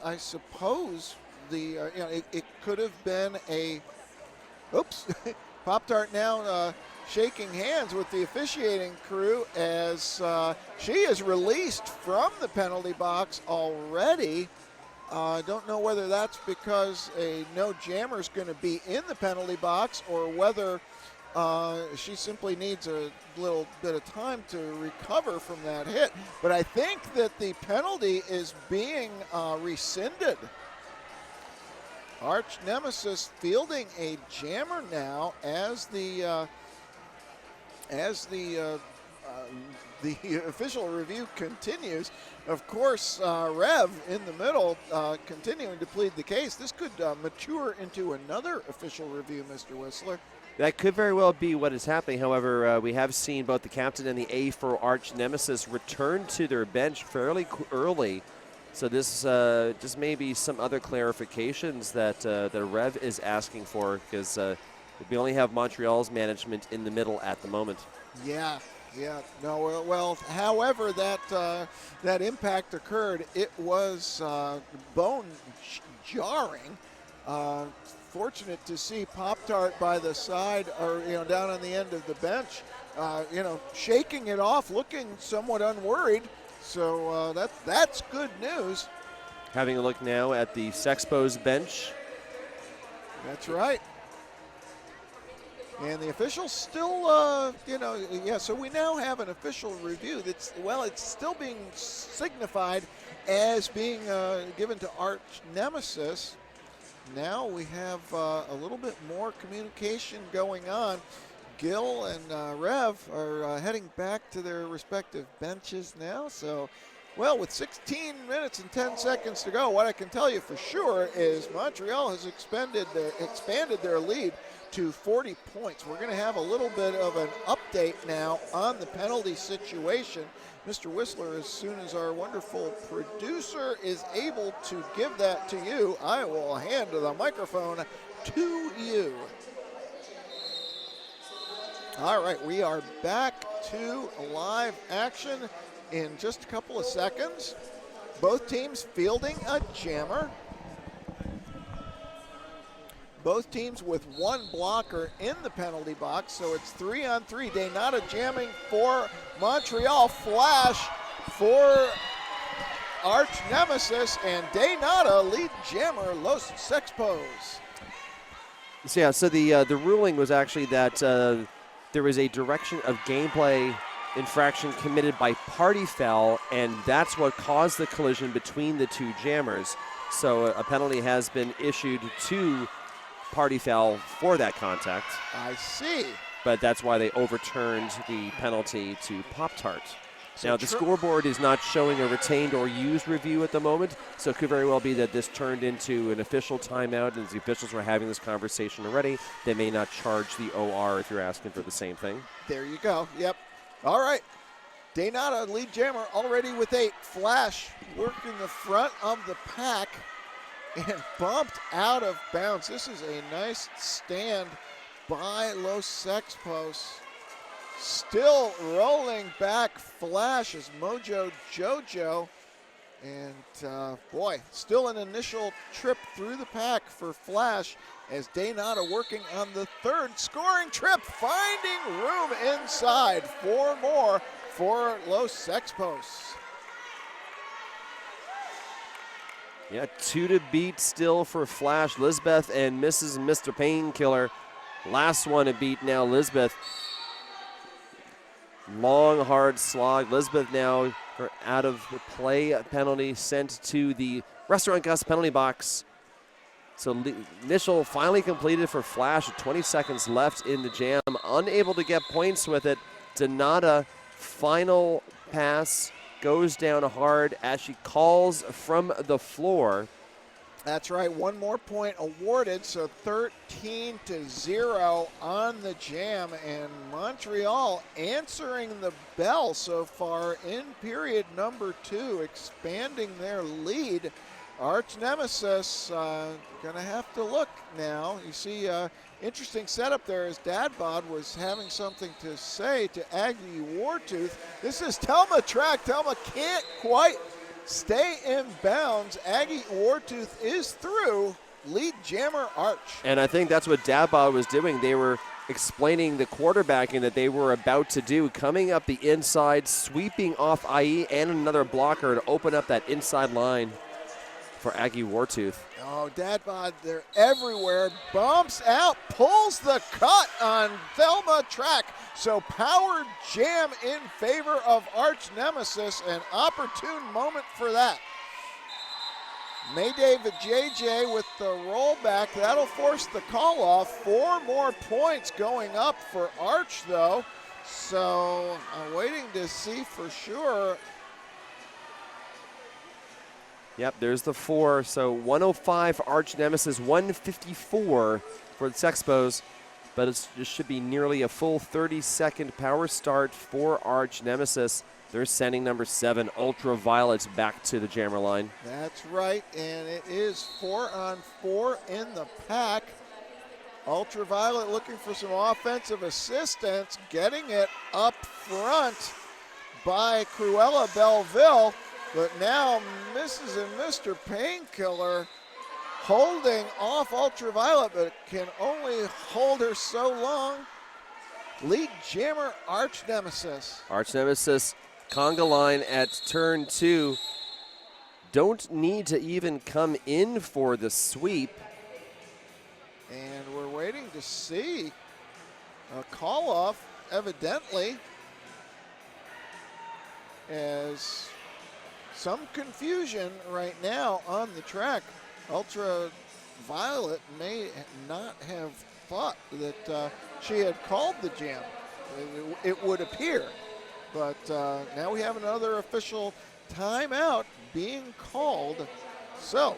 I suppose the you know, it could have been a oops. Pop-Tart now shaking hands with the officiating crew as she is released from the penalty box already. Don't know whether that's because a no jammer is going to be in the penalty box or whether she simply needs a little bit of time to recover from that hit. But I think that the penalty is being rescinded. Arch-Nemesis fielding a jammer now as the official review continues. Of course, Rev in the middle continuing to plead the case. This could mature into another official review, Mr. Whistler. That could very well be what is happening. However, we have seen both the captain and the A for Arch-Nemesis return to their bench fairly early. So this just may be some other clarifications that the Rev is asking for, because we only have Montreal's management in the middle at the moment. Yeah. No, well, however that impact occurred, it was bone jarring. Fortunate to see Pop-Tart by the side, or down on the end of the bench, shaking it off, looking somewhat unworried. So that's good news. Having a look now at the Sexpos bench. That's right. And the officials still, so we now have an official review that's, well, it's still being signified as being given to Arch-Nemesis. Now we have a little bit more communication going on. Gil and Rev are heading back to their respective benches now. So, well, with 16 minutes and 10 seconds to go, what I can tell you for sure is Montreal has expanded their lead to 40 points. We're going to have a little bit of an update now on the penalty situation. Mr. Whistler, as soon as our wonderful producer is able to give that to you, I will hand the microphone to you. All right, we are back to live action in just a couple of seconds. Both teams fielding a jammer. Both teams with one blocker in the penalty box, so it's 3-on-3. Daynata jamming for Montreal, flash for Arch-Nemesis, and Daynata lead jammer Los Sexpos. So yeah, so the ruling was actually that there was a direction of gameplay infraction committed by party foul, and that's what caused the collision between the two jammers. So a penalty has been issued to party foul for that contact. I see. But that's why they overturned the penalty to Pop-Tart. Now, the scoreboard is not showing a retained or used review at the moment, so it could very well be that this turned into an official timeout, and as the officials were having this conversation already, they may not charge the OR if you're asking for the same thing. There you go. Yep. All right. Daynata, lead jammer, already with 8. Flash working the front of the pack and bumped out of bounds. This is a nice stand by Los Sexpos. Still rolling back Flash as Mojo Jojo. And boy, still an initial trip through the pack for Flash as Daynata working on the third scoring trip, finding room inside. 4 more for Los Sexpos. Yeah, 2 to beat still for Flash. Lisbeth and Mrs. Mr. Painkiller. Last one to beat now, Lisbeth. Long, hard slog. Lisbeth now for out of the play penalty sent to the Restaurant Gus penalty box. So initial finally completed for Flash, 20 seconds left in the jam. Unable to get points with it. Donata, final pass, goes down hard as she calls from the floor. That's right, one more point awarded, so 13-0 on the jam, and Montreal answering the bell so far in period number 2, expanding their lead. Arch-Nemesis gonna have to look now. You see, interesting setup there as Dadbod was having something to say to Aggie Wartooth. This is Telma track. Telma can't quite stay in bounds. Aggie Wartooth is through. Lead jammer Arch. And I think that's what Dadbod was doing. They were explaining the quarterbacking that they were about to do, coming up the inside, sweeping off IE and another blocker to open up that inside line for Aggie Wartooth. Oh, Dadbod, they're everywhere. Bumps out, pulls the cut on Thelma track. So power jam in favor of Arch-Nemesis. An opportune moment for that. Mayday JJ with the rollback. That'll force the call off. 4 more points going up for Arch, though. So I'm waiting to see for sure. Yep, there's the 4. So 105 for Arch-Nemesis, 154 for the Sexpos. But it should be nearly a full 30-second power start for Arch-Nemesis. They're sending number 7, Ultraviolet, back to the jammer line. That's right, and it is 4-on-4 in the pack. Ultraviolet looking for some offensive assistance, getting it up front by Cruella Belleville. But now Mrs. and Mr. Painkiller holding off Ultraviolet, but can only hold her so long. Lead jammer Arch-Nemesis. Arch-Nemesis, conga line at turn 2. Don't need to even come in for the sweep. And we're waiting to see a call off, evidently, as some confusion right now on the track. Ultraviolet may not have thought that she had called the jam. It would appear. But now we have another official timeout being called. So,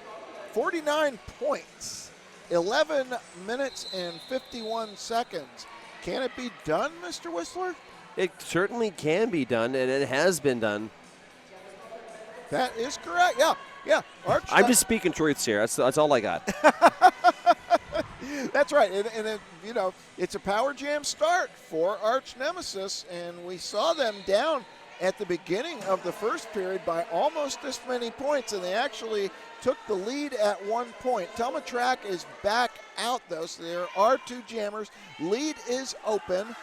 49 points, 11 minutes and 51 seconds. Can it be done, Mr. Whistler? It certainly can be done, and it has been done. That is correct. Yeah. Arch, I'm just speaking truths here. That's all I got. That's right. And it's a power jam start for Arch-Nemesis, and we saw them down at the beginning of the first period by almost this many points, and they actually took the lead at 1 point. Telma track is back out, though, so there are 2 jammers. Lead is open.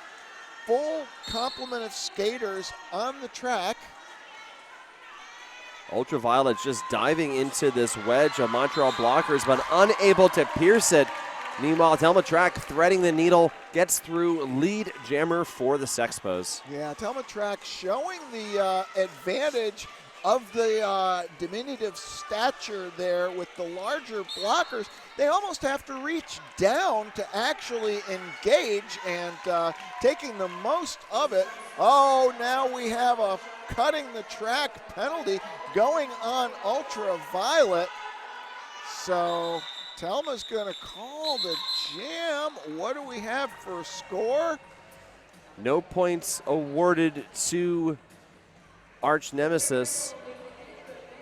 Full complement of skaters on the track. Ultraviolet just diving into this wedge of Montreal blockers, but unable to pierce it. Meanwhile, Telma track threading the needle, gets through, lead jammer for the Sexpos. Yeah, Telma track showing the advantage of the diminutive stature there with the larger blockers. They almost have to reach down to actually engage, and taking the most of it. Oh, now we have a cutting the track penalty going on Ultraviolet. So Telma's going to call the jam. What do we have for a score? No points awarded to Arch-Nemesis,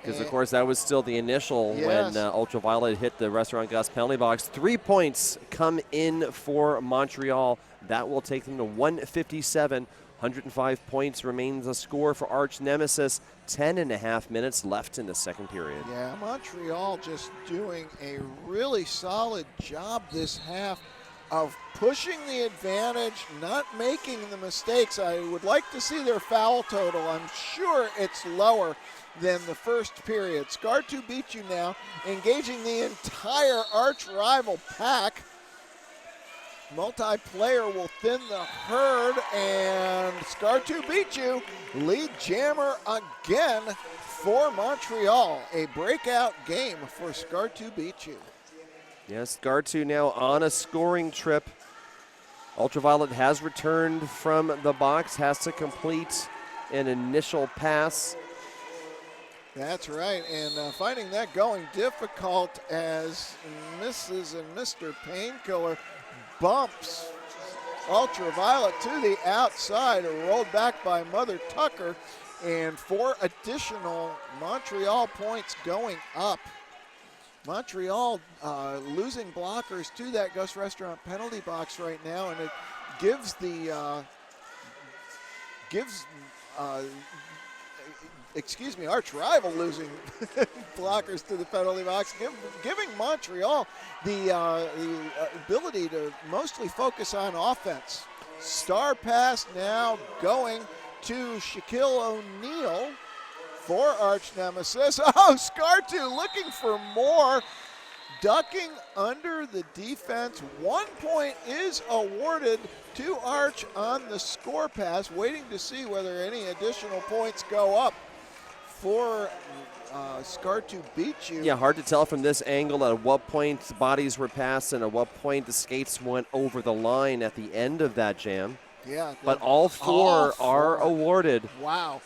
because of course that was still the initial when Ultraviolet hit the Restaurant Gus penalty box. 3 points come in for Montreal. That will take them to 157. 105 points remains the score for Arch-Nemesis. 10.5 minutes left in the second period. Yeah, Montreal just doing a really solid job this half of pushing the advantage, not making the mistakes. I would like to see their foul total. I'm sure it's lower than the first period. Scart to beat you now, engaging the entire Arch-Rival pack. Multiplayer will thin the herd, and Scart to beat you. Lead jammer again for Montreal. A breakout game for Scart to beat you. Yes, Scart now on a scoring trip. Ultraviolet has returned from the box, has to complete an initial pass. That's right, and finding that going difficult as Mrs. and Mr. Painkiller bumps Ultraviolet to the outside, rolled back by Mother Tucker, and 4 additional Montreal points going up. Montreal losing blockers to that Gus Restaurant penalty box right now, and it gives the Arch-Rival losing blockers to the penalty box, giving Montreal the ability to mostly focus on offense. Star pass now going to Shaquille O'Neal for Arch-Nemesis. Oh, Scart looking for more, ducking under the defense. 1 point is awarded to Arch on the score pass, waiting to see whether any additional points go up for Scart to beat you. Yeah, hard to tell from this angle at what point the bodies were passed and at what point the skates went over the line at the end of that jam. Yeah. But all four are awarded. Wow.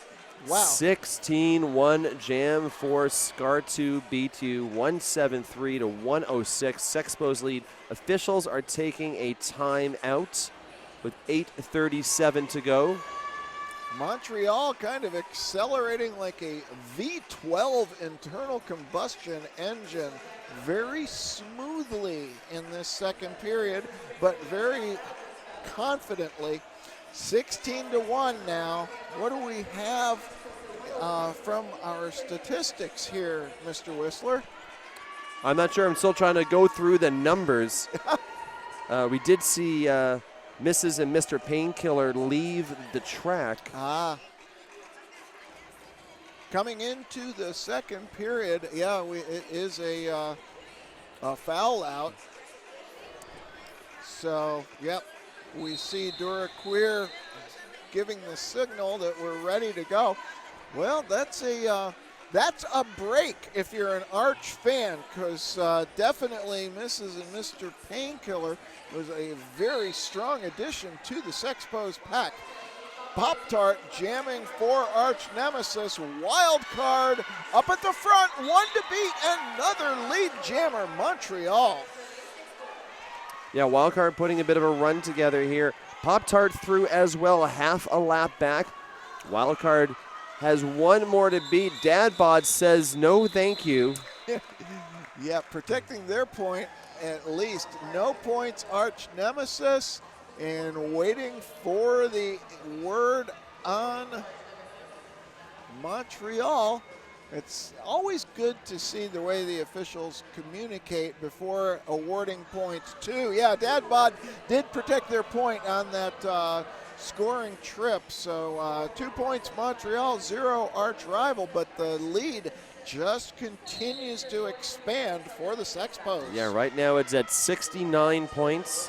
16-1 jam for Scart to beat you, 173 to 106. Sexpos lead. Officials are taking a timeout with 8:37 to go. Montreal kind of accelerating like a V12 internal combustion engine very smoothly in this second period, but very confidently. 16-1 now. What do we have from our statistics here, Mr. Whistler? I'm not sure. I'm still trying to go through the numbers. We did see Mrs. and Mr. Painkiller leave the track. Coming into the second period, it is a foul out. So, yep, we see Duraqueer giving the signal that we're ready to go. Well, that's a break if you're an Arch fan, because definitely Mrs. and Mr. Painkiller was a very strong addition to the Sexpos pack. Pop-Tart jamming for Arch-Nemesis. Wild card up at the front, 1 to beat, another lead jammer, Montreal. Yeah, Wildcard putting a bit of a run together here. Pop-Tart through as well, half a lap back. Wildcard has 1 more to beat. Dad Bod says no thank you. Yeah, protecting their point at least. No points, Arch-Nemesis, and waiting for the word on Montreal. It's always good to see the way the officials communicate before awarding points too. Yeah, Dad Bod did protect their point on that scoring trip. So 2 points Montreal, 0 Arch-Rival, but the lead just continues to expand for the Sexpos. Yeah, right now it's at 69 points,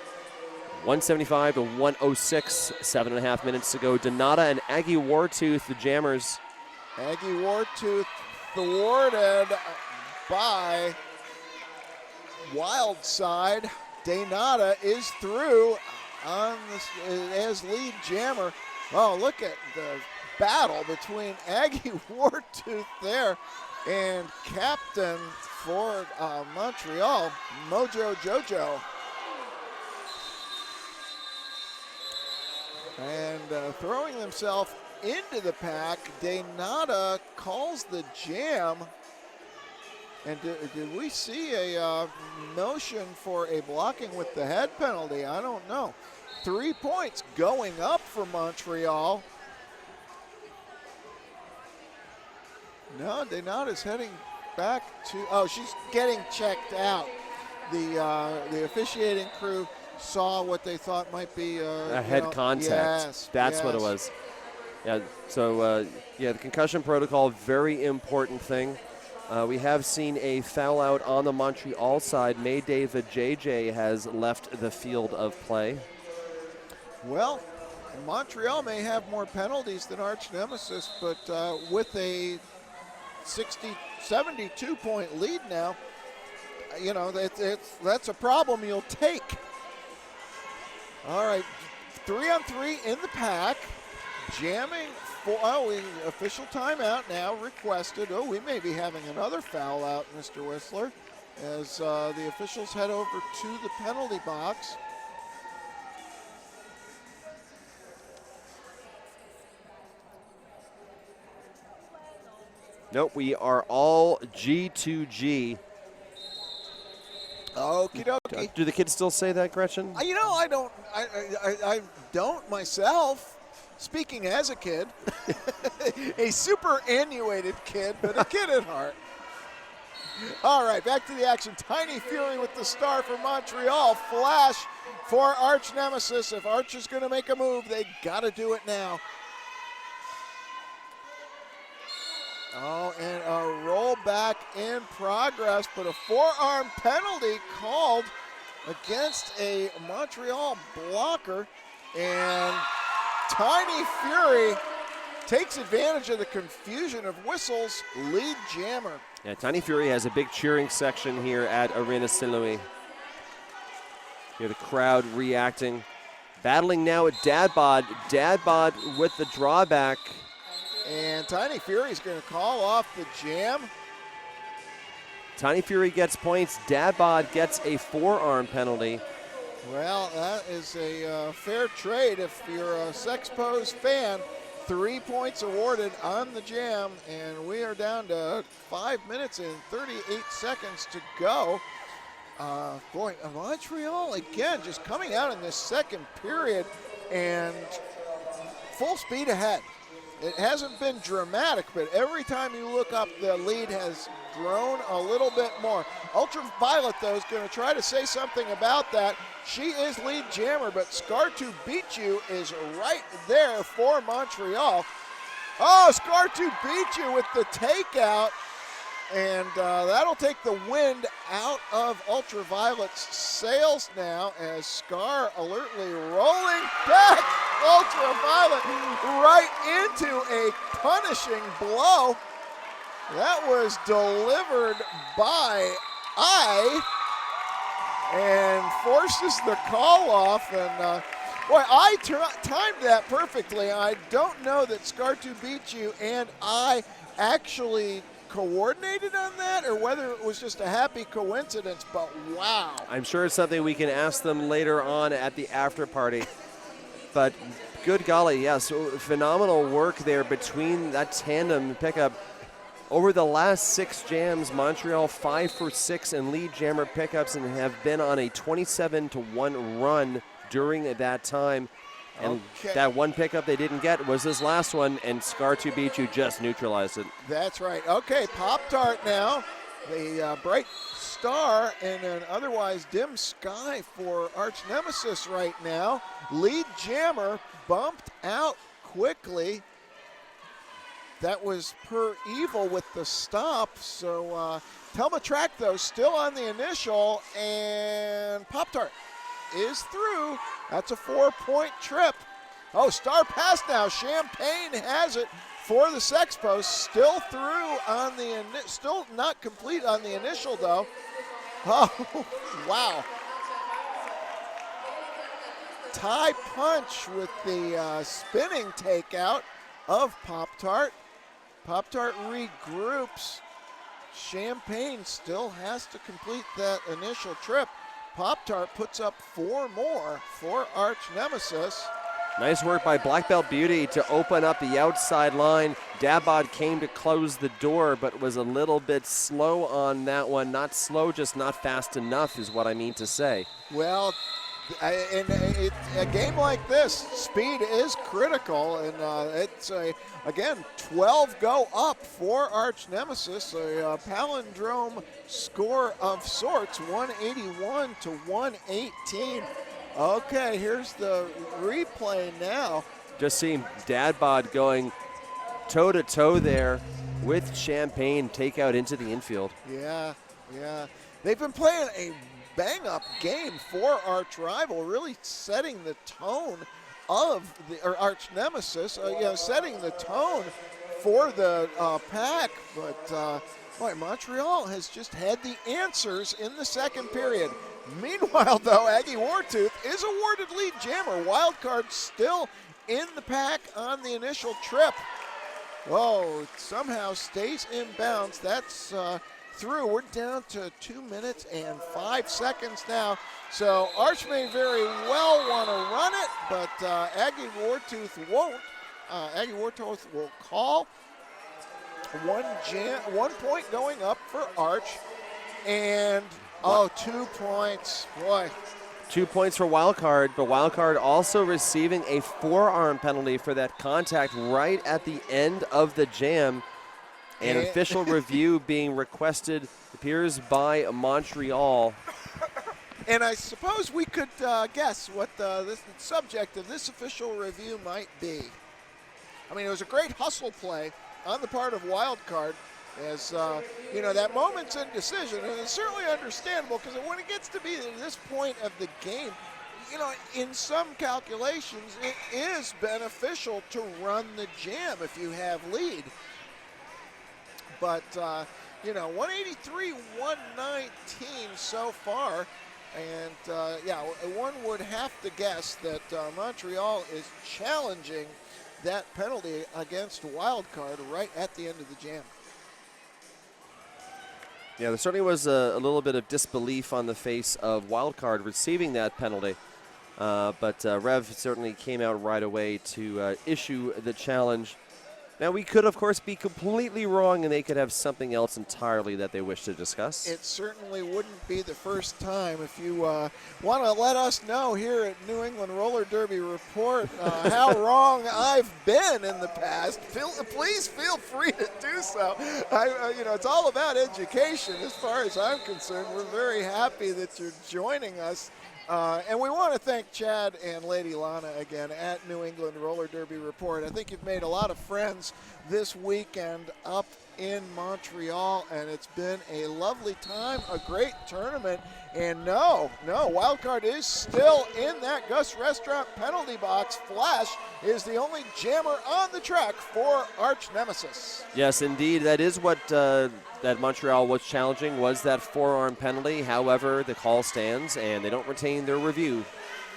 175 to 106, 7.5 minutes to go. Donata and Aggie Wartooth, the jammers. Aggie Wartooth thwarted by Wildside. Donata is through on as lead jammer. Oh, look at the battle between Aggie Wartooth there and captain for Montreal, Mojo Jojo. And throwing himself into the pack, Donata calls the jam. And did we see a motion for a blocking with the head penalty? I don't know. 3 points going up for Montreal. No, Donata's heading back to, she's getting checked out. The officiating crew saw what they thought might be a head contact. Yes, that's what it was. Yeah, so the concussion protocol, very important thing. We have seen a foul out on the Montreal side. May David JJ has left the field of play. Well, Montreal may have more penalties than Arch-Nemesis, but with a 72-point lead now, you know, that's a problem you'll take. All right, 3-on-3 in the pack. Jamming for, official timeout now requested. Oh, we may be having another foul out, Mr. Whistler, as the officials head over to the penalty box. Nope, we are all G2G. Okie dokie. Do the kids still say that, Gretchen? You know, I don't myself. Speaking as a kid, a superannuated kid, but a kid at heart. All right, back to the action. Tiny Fury with the star for Montreal. Flash for Arch-Nemesis. If Arch is going to make a move, they got to do it now. Oh, and a rollback in progress, but a forearm penalty called against a Montreal blocker. And Tiny Fury takes advantage of the confusion of whistles, lead jammer. Yeah, Tiny Fury has a big cheering section here at Arena Saint-Louis. Hear the crowd reacting. Battling now at Dadbod. Dadbod with the drawback. And Tiny Fury is going to call off the jam. Tiny Fury gets points. Dadbod gets a forearm penalty. Well, that is a fair trade if you're a Sexpos fan. 3 points awarded on the jam, and we are down to 5 minutes and 38 seconds to go. Boy, Montreal again just coming out in this second period and full speed ahead. It hasn't been dramatic, but every time you look up, the lead has grown a little bit more. Ultraviolet, though, is going to try to say something about that. She is lead jammer, but Scart to beat you is right there for Montreal. Oh, Scart to beat you with the takeout, and that'll take the wind out of Ultraviolet's sails now as Skaar alertly rolling back Ultraviolet right into a punishing blow. That was delivered by and forces the call off. And boy, I timed that perfectly. I don't know that Scar2 beat you and I actually coordinated on that, or whether it was just a happy coincidence, but wow. I'm sure it's something we can ask them later on at the after party. But good golly, yes, phenomenal work there between that tandem pickup. Over the last 6 jams, Montreal 5 for 6 in lead jammer pickups and have been on a 27-1 run during that time. And that one pickup they didn't get was this last one, and Scar2 beat you, just neutralized it. That's right. Okay, Pop-Tart now. The bright star in an otherwise dim sky for Arch-Nemesis right now. Lead jammer bumped out quickly. That was per evil with the stop. So Thelma Track, though, still on the initial, and Pop-Tart is through. That's a 4-point trip. Oh, star pass now. Champagne has it for the Sexpos. Still through on the, still not complete on the initial, though. Oh, wow. Tie punch with the spinning takeout of Pop-Tart. Pop-Tart regroups. Champagne still has to complete that initial trip. Pop-Tart puts up 4 more for Arch-Nemesis. Nice work by Black Belt Beauty to open up the outside line. Dabod came to close the door, but was a little bit slow on that one. Not slow, just not fast enough is what I mean to say. Well, in a game like this, speed is critical, and it's again 12 go up for Arch-Nemesis, a palindrome score of sorts, 181 to 118. Okay, here's the replay now. Just seeing Dadbod going toe-to-toe there with Champagne, take out into the infield. Yeah. They've been playing a bang-up game for Archrival, really setting the tone of the Arch-Nemesis, setting the tone for the pack. But Boy, Montreal has just had the answers in the second period. Meanwhile, though, Aggie Wartooth is awarded lead jammer. Wildcard still in the pack on the initial trip. Whoa, somehow stays in bounds. That's through. We're down to 2 minutes and 5 seconds now. So Arch may very well want to run it, but Aggie Wartooth won't. Aggie Wartooth will call 1 point going up for Arch. And, 2 points. Boy. 2 points for Wildcard, but Wildcard also receiving a forearm penalty for that contact right at the end of the jam. An official review being requested, appears by Montreal. And I suppose we could guess what the subject of this official review might be. I mean, it was a great hustle play on the part of Wildcard. As, that moment's indecision, and it's certainly understandable because when it gets to be this point of the game, in some calculations, it is beneficial to run the jam if you have lead. But, 183, 119 so far. And, one would have to guess that Montreal is challenging that penalty against Wildcard right at the end of the jam. Yeah, there certainly was a little bit of disbelief on the face of Wildcard receiving that penalty. But Rev certainly came out right away to issue the challenge. Now, we could, of course, be completely wrong, and they could have something else entirely that they wish to discuss. It certainly wouldn't be the first time. If you want to let us know here at New England Roller Derby Report how wrong I've been in the past, please feel free to do so. It's all about education as far as I'm concerned. We're very happy that you're joining us. And we want to thank Chad and Lady Lana again at New England Roller Derby Report. I think you've made a lot of friends this weekend up in Montreal, and it's been a lovely time, a great tournament. And no, Wildcard is still in that Gus Restaurant penalty box. Flash is the only jammer on the track for Arch-Nemesis. Yes, indeed. That is what that Montreal was challenging, was that forearm penalty. However, the call stands, and they don't retain their review.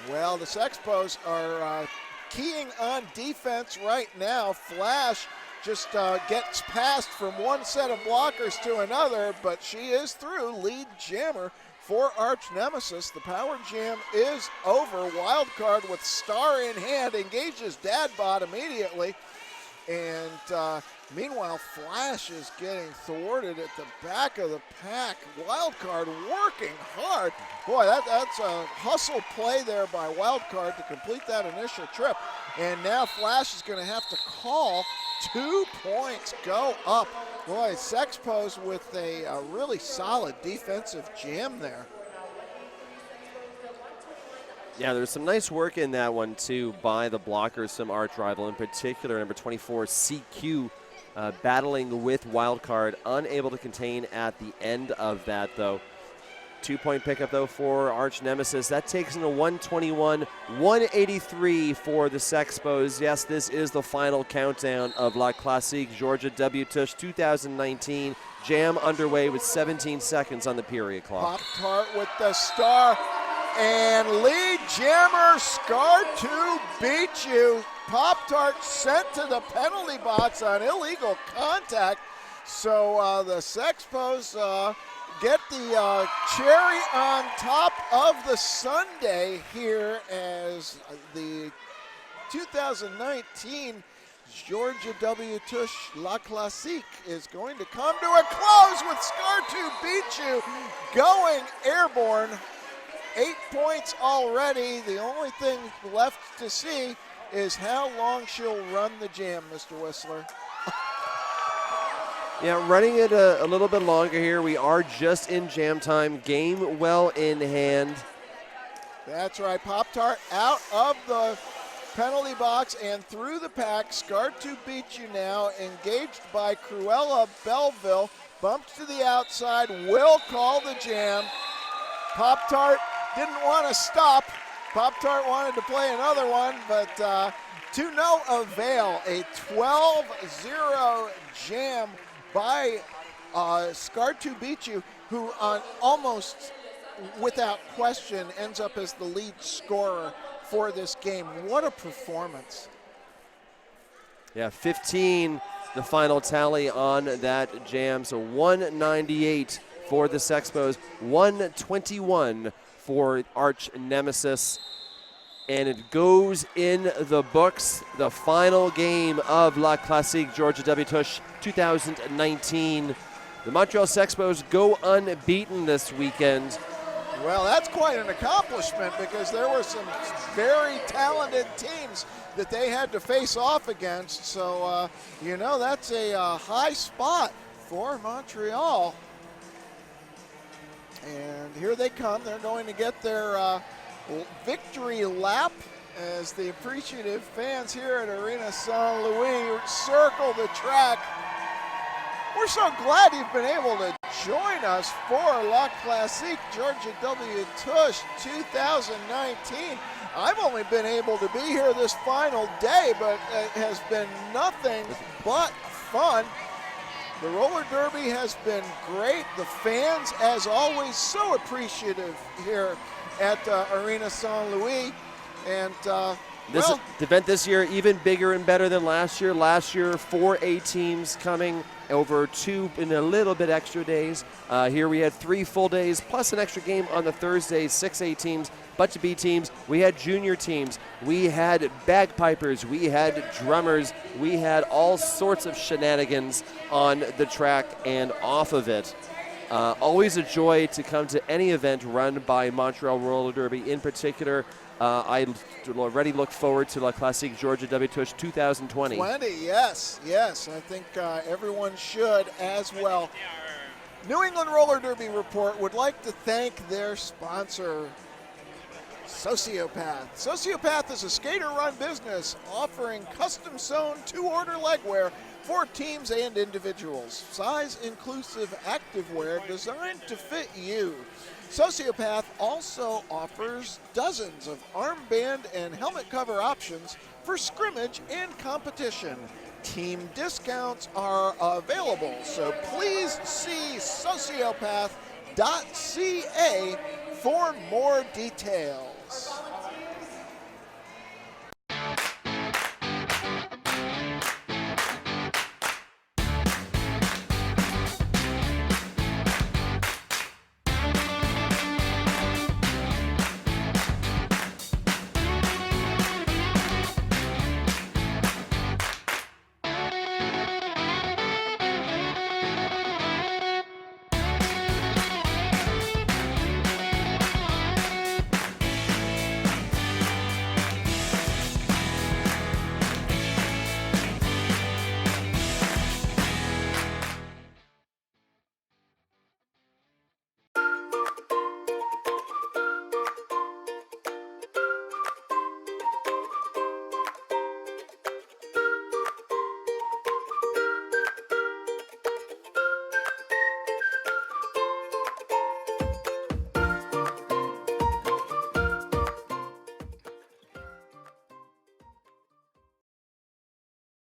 Well, the Sexpos are keying on defense right now. Flash just gets passed from one set of blockers to another, but she is through. Lead jammer for Arch-Nemesis. The power jam is over. Wildcard with star in hand engages Dadbot immediately. And meanwhile, Flash is getting thwarted at the back of the pack. Wildcard working hard. Boy, that's a hustle play there by Wildcard to complete that initial trip. And now Flash is going to have to call. 2 points go up. Boy, Sexpos with a really solid defensive jam there. Yeah, there's some nice work in that one, too, by the blockers from Archrival, in particular, number 24, CQ, battling with Wildcard, unable to contain at the end of that, though. 2 point pickup, though, for Arch-Nemesis. That takes into 121, 183 for the Sexpos. Yes, this is the final countdown of La Classique Georgia W Tush 2019. Jam underway with 17 seconds on the period clock. Pop-Tart with the star. And lead jammer Scart to beat you. Pop-Tart sent to the penalty box on illegal contact. So the Sexpos get the cherry on top of the sundae here as the 2019 Georgia W Tush La Classique is going to come to a close with Scart to beat you going airborne. 8 points already. The only thing left to see is how long she'll run the jam, Mr. Whistler. Yeah, running it a little bit longer here. We are just in jam time. Game well in hand. That's right. Pop-Tart out of the penalty box and through the pack. Scart to beat you now. Engaged by Cruella Belleville. Bumped to the outside. Will call the jam. Pop-Tart didn't want to stop. Pop-Tart wanted to play another one, but to no avail. A 12-0 jam by Scart to beat you, who almost without question ends up as the lead scorer for this game. What a performance. Yeah, 15 the final tally on that jam. So 198 for the Sexpos, 121 for Arch-Nemesis. And it goes in the books, the final game of La Classique Georgia W Tush 2019. The Montreal Sexpos go unbeaten this weekend. Well, that's quite an accomplishment because there were some very talented teams that they had to face off against. So, that's a high spot for Montreal. And here they come. They're going to get their victory lap as the appreciative fans here at Arena Saint Louis circle the track. We're so glad you've been able to join us for La Classique Georgia W Tush 2019. I've only been able to be here this final day, but it has been nothing but fun. The roller derby has been great. The fans, as always, so appreciative here at Arena Saint Louis. And the event this year even bigger and better than last year. Last year, 4 A teams coming over 2 and a little bit extra days. Here we had 3 full days plus an extra game on the Thursdays, 6 A teams, bunch of B teams. We had junior teams. We had bagpipers. We had drummers. We had all sorts of shenanigans on the track and off of it. Always a joy to come to any event run by Montreal Roller Derby. In particular, I already look forward to La Classique Georgia W Tush 2020. Yes. I think everyone should as well. New England Roller Derby Report would like to thank their sponsor, Sociopath. Sociopath is a skater-run business offering custom-sewn 2-order legwear for teams and individuals. Size-inclusive activewear designed to fit you. Sociopath also offers dozens of armband and helmet cover options for scrimmage and competition. Team discounts are available, so please see sociopath.ca for more details.